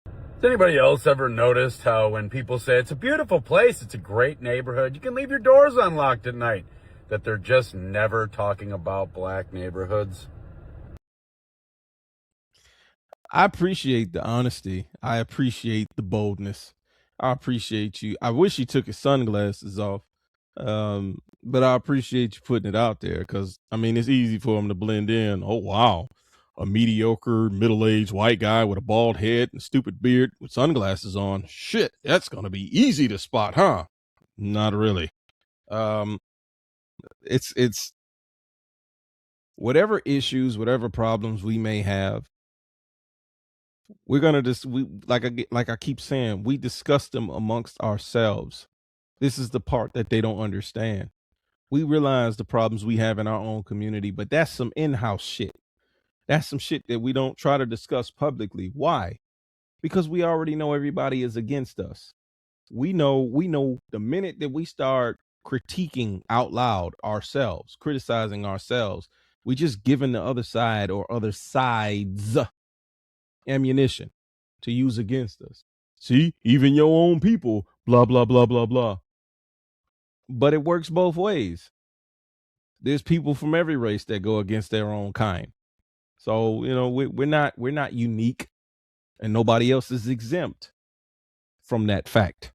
Has anybody else ever noticed how when people say it's a beautiful place, it's a great neighborhood, you can leave your doors unlocked at night, that they're just never talking about black neighborhoods? I appreciate the honesty. I appreciate the boldness. I appreciate you. I wish he took his sunglasses off. But I appreciate you putting it out there because I mean it's easy for him to blend in. Oh wow, a mediocre middle-aged white guy with a bald head and stupid beard with sunglasses on. Shit, that's gonna be easy to spot, huh? Not really. It's whatever issues, whatever problems we may have, we're gonna like I keep saying, we discuss them amongst ourselves. This is the part that they don't understand. We realize the problems we have in our own community, but that's some in-house shit. That's some shit that we don't try to discuss publicly. Why? Because we already know everybody is against us. We know the minute that we start critiquing out loud ourselves, criticizing ourselves, we just giving the other side or other sides ammunition to use against us. See, even your own people, blah, blah, blah, blah, blah. But it works both ways. There's people from every race that go against their own kind. So, you know, we're not unique and nobody else is exempt from that fact.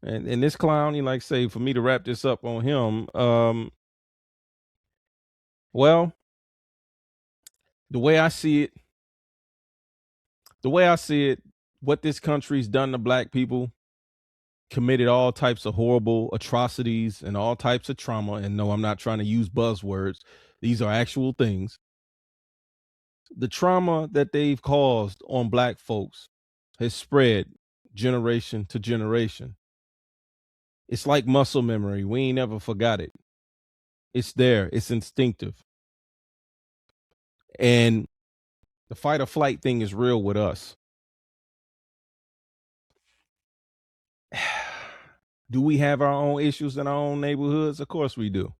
And this clown, you like say, for me to wrap this up on him, well, the way I see it, what this country's done to black people, committed all types of horrible atrocities and all types of trauma. And no, I'm not trying to use buzzwords. These are actual things. The trauma that they've caused on black folks has spread generation to generation. It's like muscle memory. We ain't ever forgot it. It's there. It's instinctive. And the fight or flight thing is real with us. Do we have our own issues in our own neighborhoods? Of course we do.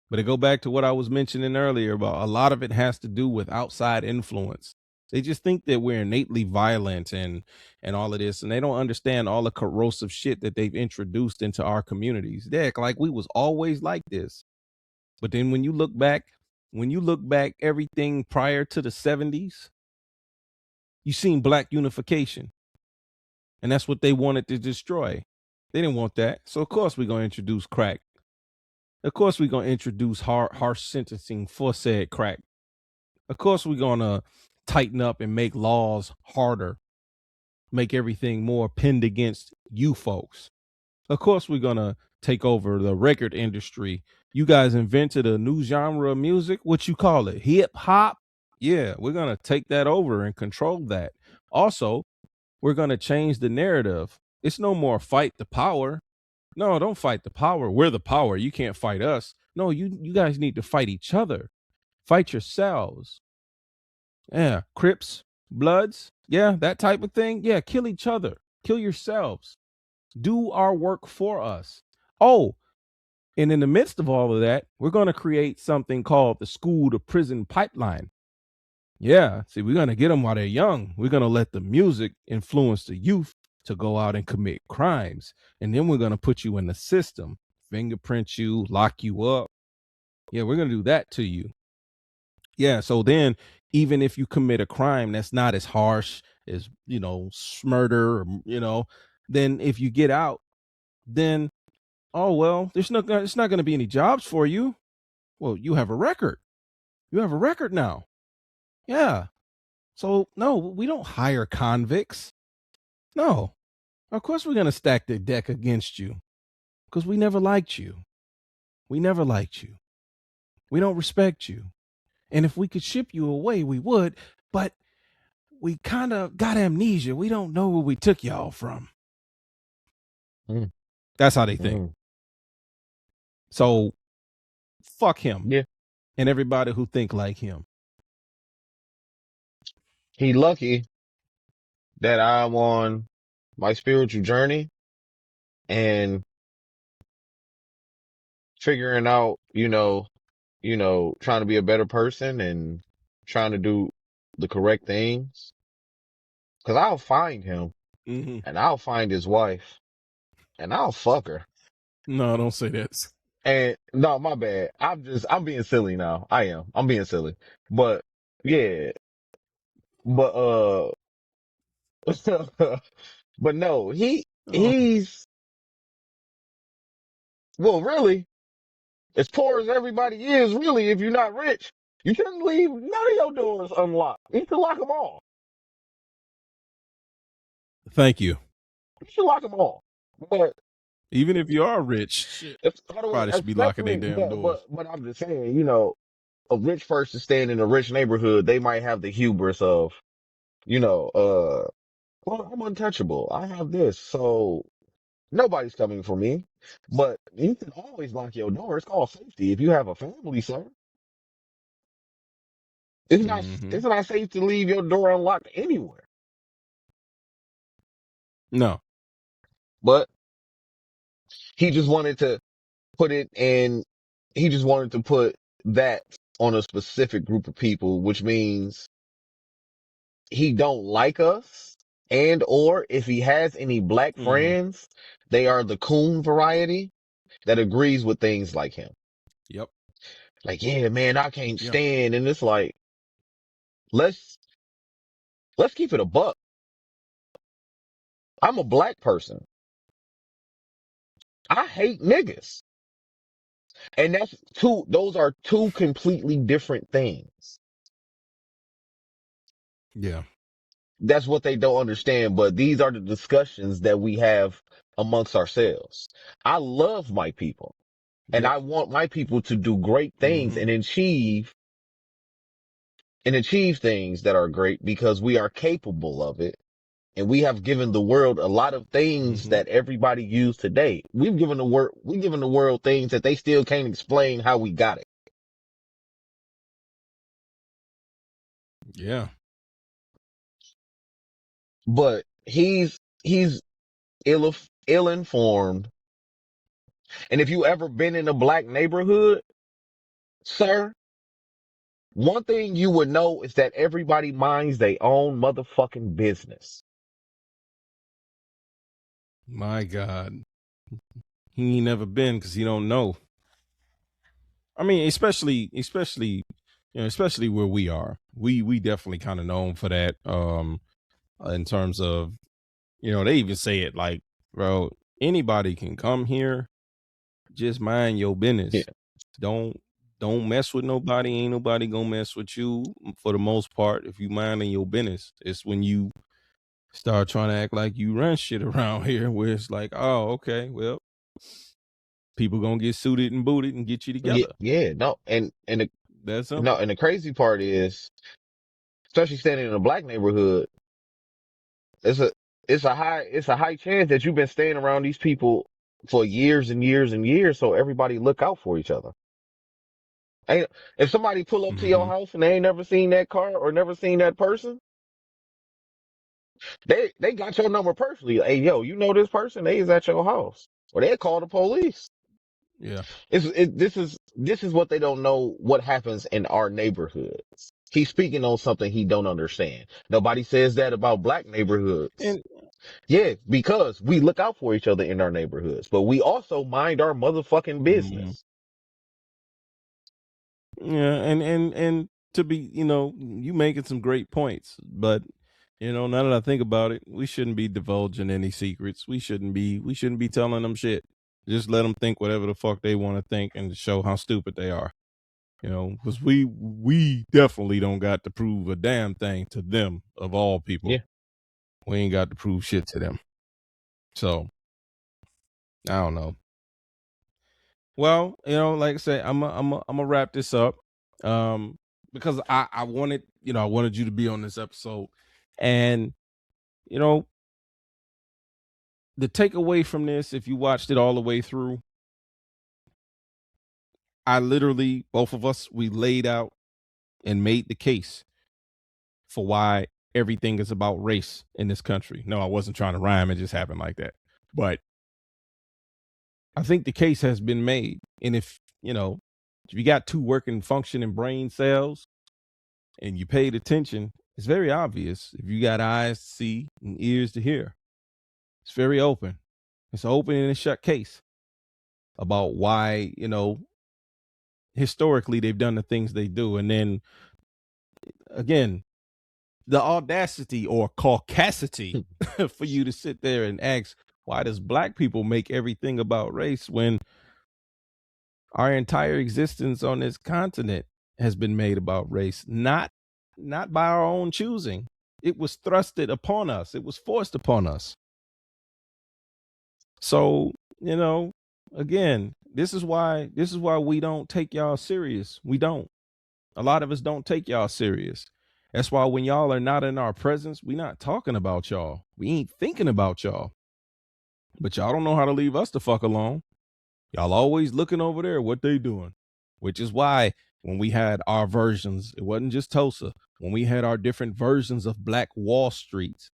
But to go back to what I was mentioning earlier about a lot of it has to do with outside influence. They just think that we're innately violent and all of this, and they don't understand all the corrosive shit that they've introduced into our communities. They act like we was always like this. But then when you look back, everything prior to the 70s, you seen black unification. And that's what they wanted to destroy. They didn't want that. So of course we're gonna introduce crack. Of course we're gonna introduce harsh sentencing for said crack. Of course we're gonna tighten up and make laws harder, make everything more pinned against you folks. Of course we're gonna take over the record industry. You guys invented a new genre of music. What you call it? Hip hop? Yeah, we're gonna take that over and control that. Also, we're gonna change the narrative. It's no more fight the power. No, don't fight the power. We're the power. You can't fight us. No, you guys need to fight each other. Fight yourselves. Yeah, Crips, Bloods, yeah, that type of thing. Yeah, kill each other. Kill yourselves. Do our work for us. Oh, and in the midst of all of that, we're going to create something called the school to prison pipeline. Yeah, see, we're going to get them while they're young. We're going to let the music influence the youth to go out and commit crimes. And then we're going to put you in the system, fingerprint you, lock you up. Yeah, we're going to do that to you. Yeah, so then even if you commit a crime that's not as harsh as, murder, or, then if you get out, then, oh, well, it's not going to be any jobs for you. Well, you have a record. You have a record now. Yeah. So, no, we don't hire convicts. No. Of course we're going to stack the deck against you because we never liked you. We never liked you. We don't respect you. And if we could ship you away, we would, but we kind of got amnesia. We don't know where we took y'all from. That's how they think. So fuck him. Yeah. And everybody who think like him. He lucky that I'm on my spiritual journey and figuring out, trying to be a better person and trying to do the correct things. Cause I'll find him and I'll find his wife and I'll fuck her. No, don't say that. And no, my bad. I'm being silly now. I'm being silly, but yeah, but, but no, he's, well, really, as poor as everybody is, really, if you're not rich, you shouldn't leave none of your doors unlocked. You should lock them all. Thank you. You should lock them all. But even if you are rich, probably should be locking their damn doors. But I'm just saying, a rich person staying in a rich neighborhood, they might have the hubris of, well, I'm untouchable. I have this, so nobody's coming for me. But you can always lock your door. It's called safety. If you have a family, sir, it's not safe to leave your door unlocked anywhere. No. But he just wanted to put it in, he just wanted to put that on a specific group of people, which means he don't like us, and or if he has any black friends, they are the coon variety that agrees with things like him. Yep. Like, yeah, man, I can't stand. And it's like, let's keep it a buck. I'm a black person. I hate niggas. And those are two completely different things. Yeah. That's what they don't understand. But these are the discussions that we have amongst ourselves. I love my people and I want my people to do great things and achieve things that are great because we are capable of it. And we have given the world a lot of things that everybody use today. We've given the world things that they still can't explain how we got it. Yeah. But he's ill-informed And if you ever been in a black neighborhood, sir, one thing you would know is that everybody minds their own motherfucking business. My God. He ain't never been because he don't know. I mean, especially especially where we are. We definitely kind of known for that. In terms of, they even say it like, bro, anybody can come here, just mind your Yeah. business. Don't mess with nobody. Ain't nobody gonna mess with you for the most part if you minding your business. It's when you start trying to act like you run shit around here where it's like, oh, okay, well, people gonna get suited and booted and get you Yeah, together. yeah, no, That's simple. and the crazy part is, especially standing in a black neighborhood, it's a it's a high chance that you've been staying around these people for years and years and years, so everybody look out for each other. Ain't, if somebody pull up to your Mm-hmm. house and they ain't never seen that car or never seen that person, they got your number personally. Hey, yo, you know this person? They is at your house, or they call the police. Yeah. This is what they don't know. What happens in our neighborhoods? He's speaking on something he don't understand. Nobody says that about black neighborhoods. And Yeah, because we look out for each other in our neighborhoods, but we also mind our motherfucking mhm. business. Yeah, and to be, you making some great points, but now that I think about it, we shouldn't be divulging any secrets. We shouldn't be telling them shit. Just let them think whatever the fuck they want to think and show how stupid they are. Because we definitely don't got to prove a damn thing to them of all people. Yeah. We ain't got to prove shit to them. So I don't know. Well, like I said, I'm gonna wrap this up, because I wanted I wanted you to be on this episode, and you know the takeaway from this, if you watched it all the way through, I literally, both of us, we laid out and made the case for why everything is about race in this country. No, I wasn't trying to rhyme; it just happened like that. But I think the case has been made, and if you got two working, functioning brain cells and you paid attention, it's very obvious. If you got eyes to see and ears to hear, it's very open. It's an open and a shut case about why, historically they've done the things they do. And then again, the audacity or caucasity for you to sit there and ask, why does black people make everything about race when our entire existence on this continent has been made about race, not by our own choosing. It was thrusted upon us. It was forced upon us. So, again, this is why we don't take y'all serious. We don't. A lot of us don't take y'all serious. That's why when y'all are not in our presence, we not talking about y'all. We ain't thinking about y'all. But y'all don't know how to leave us the fuck alone. Y'all always looking over there what they doing, which is why when we had our versions, it wasn't just Tulsa. When we had our different versions of Black Wall Street,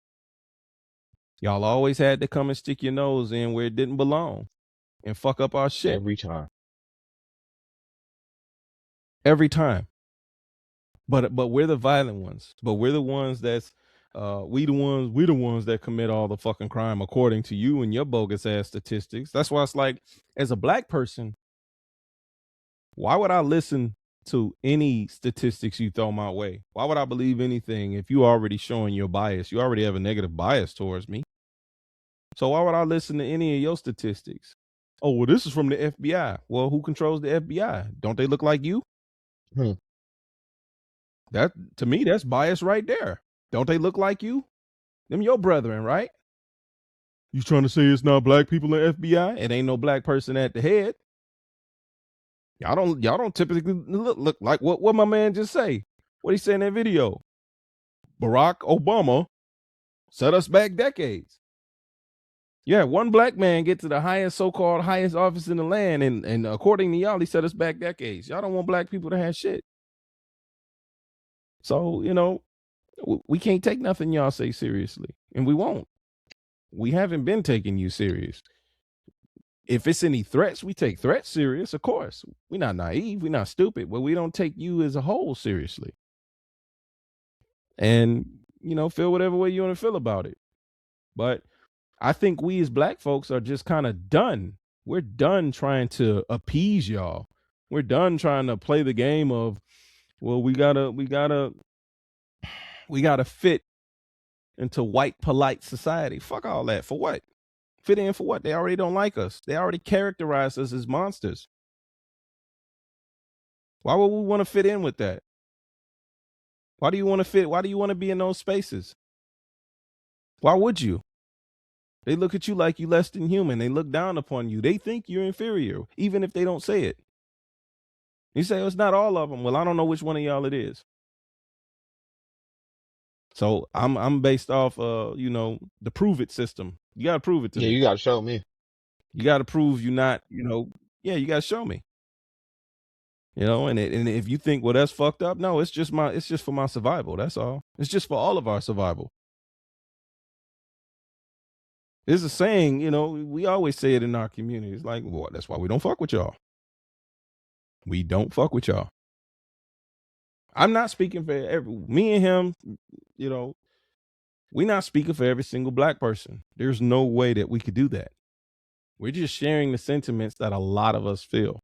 y'all always had to come and stick your nose in where it didn't belong and fuck up our shit Every time. every time. But we're the violent ones. But we're the ones that's we the ones that commit all the fucking crime according to you and your bogus ass statistics. That's why it's like, as a black person, why would I listen to any statistics you throw my way? Why would I believe anything if you already showing your bias? You already have a negative bias towards me. So why would I listen to any of your statistics? Oh, well, this is from the FBI. Well, who controls the FBI? Don't they look like you? Hmm. That, to me, that's bias right there. Don't they look like you? Them your brethren, right? You trying to say it's not black people in FBI? It ain't no black person at the head. Y'all don't typically look like what my man just say. What he said in that video. Barack Obama set us back decades. Yeah, one black man get to the so-called highest office in the land, and according to y'all, he set us back decades. Y'all don't want black people to have shit. So, we can't take nothing y'all say seriously, and we won't. We haven't been taking you serious. if it's any threats, we take threats serious, of course. We're not naive, we're not stupid, but we don't take you as a whole seriously. And, feel whatever way you want to feel about it. But I think we as black folks are just kind of done. We're done trying to appease y'all. We're done trying to play the game of, well, we gotta fit into white polite society. Fuck all that. For what? Fit in for what? They already don't like us. They already characterize us as monsters. Why would we want to fit in with that? Why do you want to fit? Why do you want to be in those spaces? Why would you? They look at you like you less than human. They look down upon you. They think you're inferior, even if they don't say it. You say, it's not all of them. Well, I don't know which one of y'all it is. So I'm based off, the prove it system. You got to prove it to me. Yeah, you got to show me. You got to prove you're not, you got to show me. And if you think, well, that's fucked up. No, it's just for my survival. That's all. It's just for all of our survival. There's a saying, we always say it in our community. It's like, well, that's why we don't fuck with y'all. We don't fuck with y'all. I'm not speaking for me and him, we're not speaking for every single black person. There's no way that we could do that. We're just sharing the sentiments that a lot of us feel.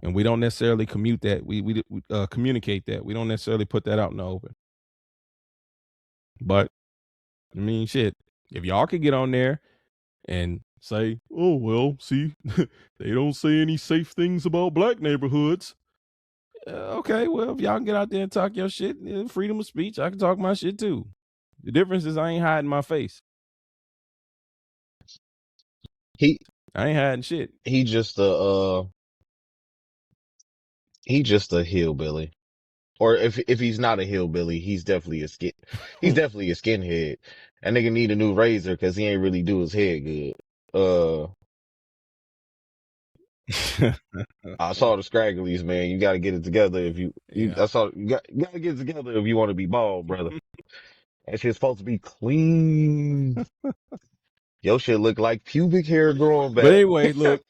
And we don't necessarily communicate that. We don't necessarily put that out in the open. But, I mean, shit, if y'all could get on there and say, oh, well, see, they don't say any safe things about black neighborhoods. Okay, well, if y'all can get out there and talk your shit, freedom of speech, I can talk my shit too. The difference is I ain't hiding my face. I ain't hiding shit. He just a hillbilly. Or if he's not a hillbilly, he's definitely a skinhead. That nigga need a new razor because he ain't really do his head good. I saw the scragglies, man. You gotta get it together if you gotta get it together if you want to be bald, brother. That shit's supposed to be clean. Your shit look like pubic hair growing back. But anyway, look.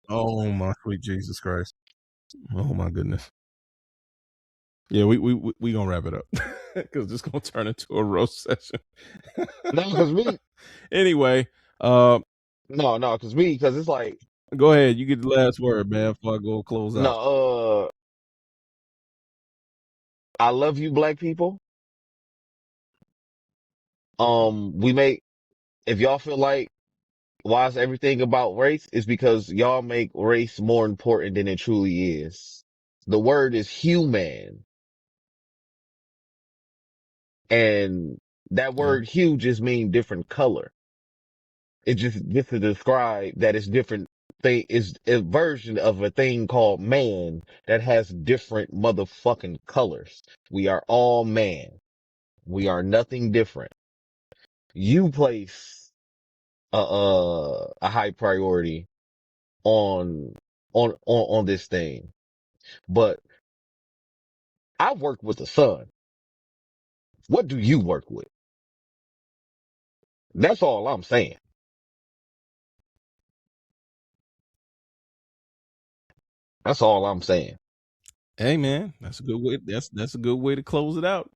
Oh my sweet Jesus Christ. Oh my goodness. Yeah, we gonna wrap it up because this gonna turn into a roast session. No, because me. Anyway, because it's like. Go ahead, you get the last word, man. Before I go close out. No, I love you, black people. If y'all feel like why is everything about race, is because y'all make race more important than it truly is. The word is human. And that word hue just means different color. It's just to describe that it's different thing, is a version of a thing called man that has different motherfucking colors. We are all man. We are nothing different. You place a high priority on this thing. But I work with the sun. What do you work with? That's all I'm saying. That's all I'm saying. Hey man, that's a good way. That's a good way to close it out.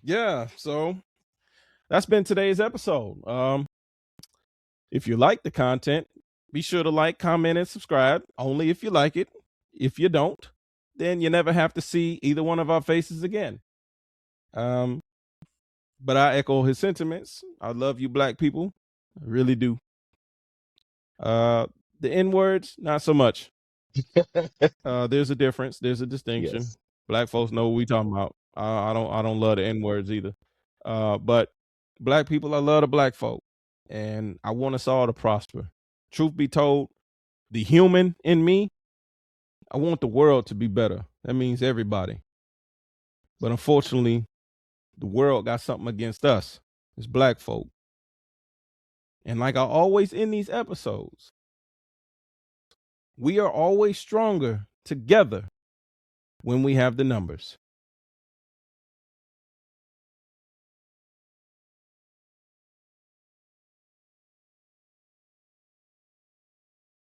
Yeah, so that's been today's episode. If you like the content, be sure to like, comment, and subscribe. Only if you like it. If you don't, then you never have to see either one of our faces again. But I echo his sentiments. I love you, black people. I really do. The N-words, not so much. There's a difference. There's a distinction. Yes. Black folks know what we talking about. I don't love the N-words either. But black people, I love the black folk. And I want us all to prosper. Truth be told, the human in me, I want the world to be better. That means everybody. But unfortunately, the world got something against us. It's black folk. And like I always end these episodes, we are always stronger together when we have the numbers.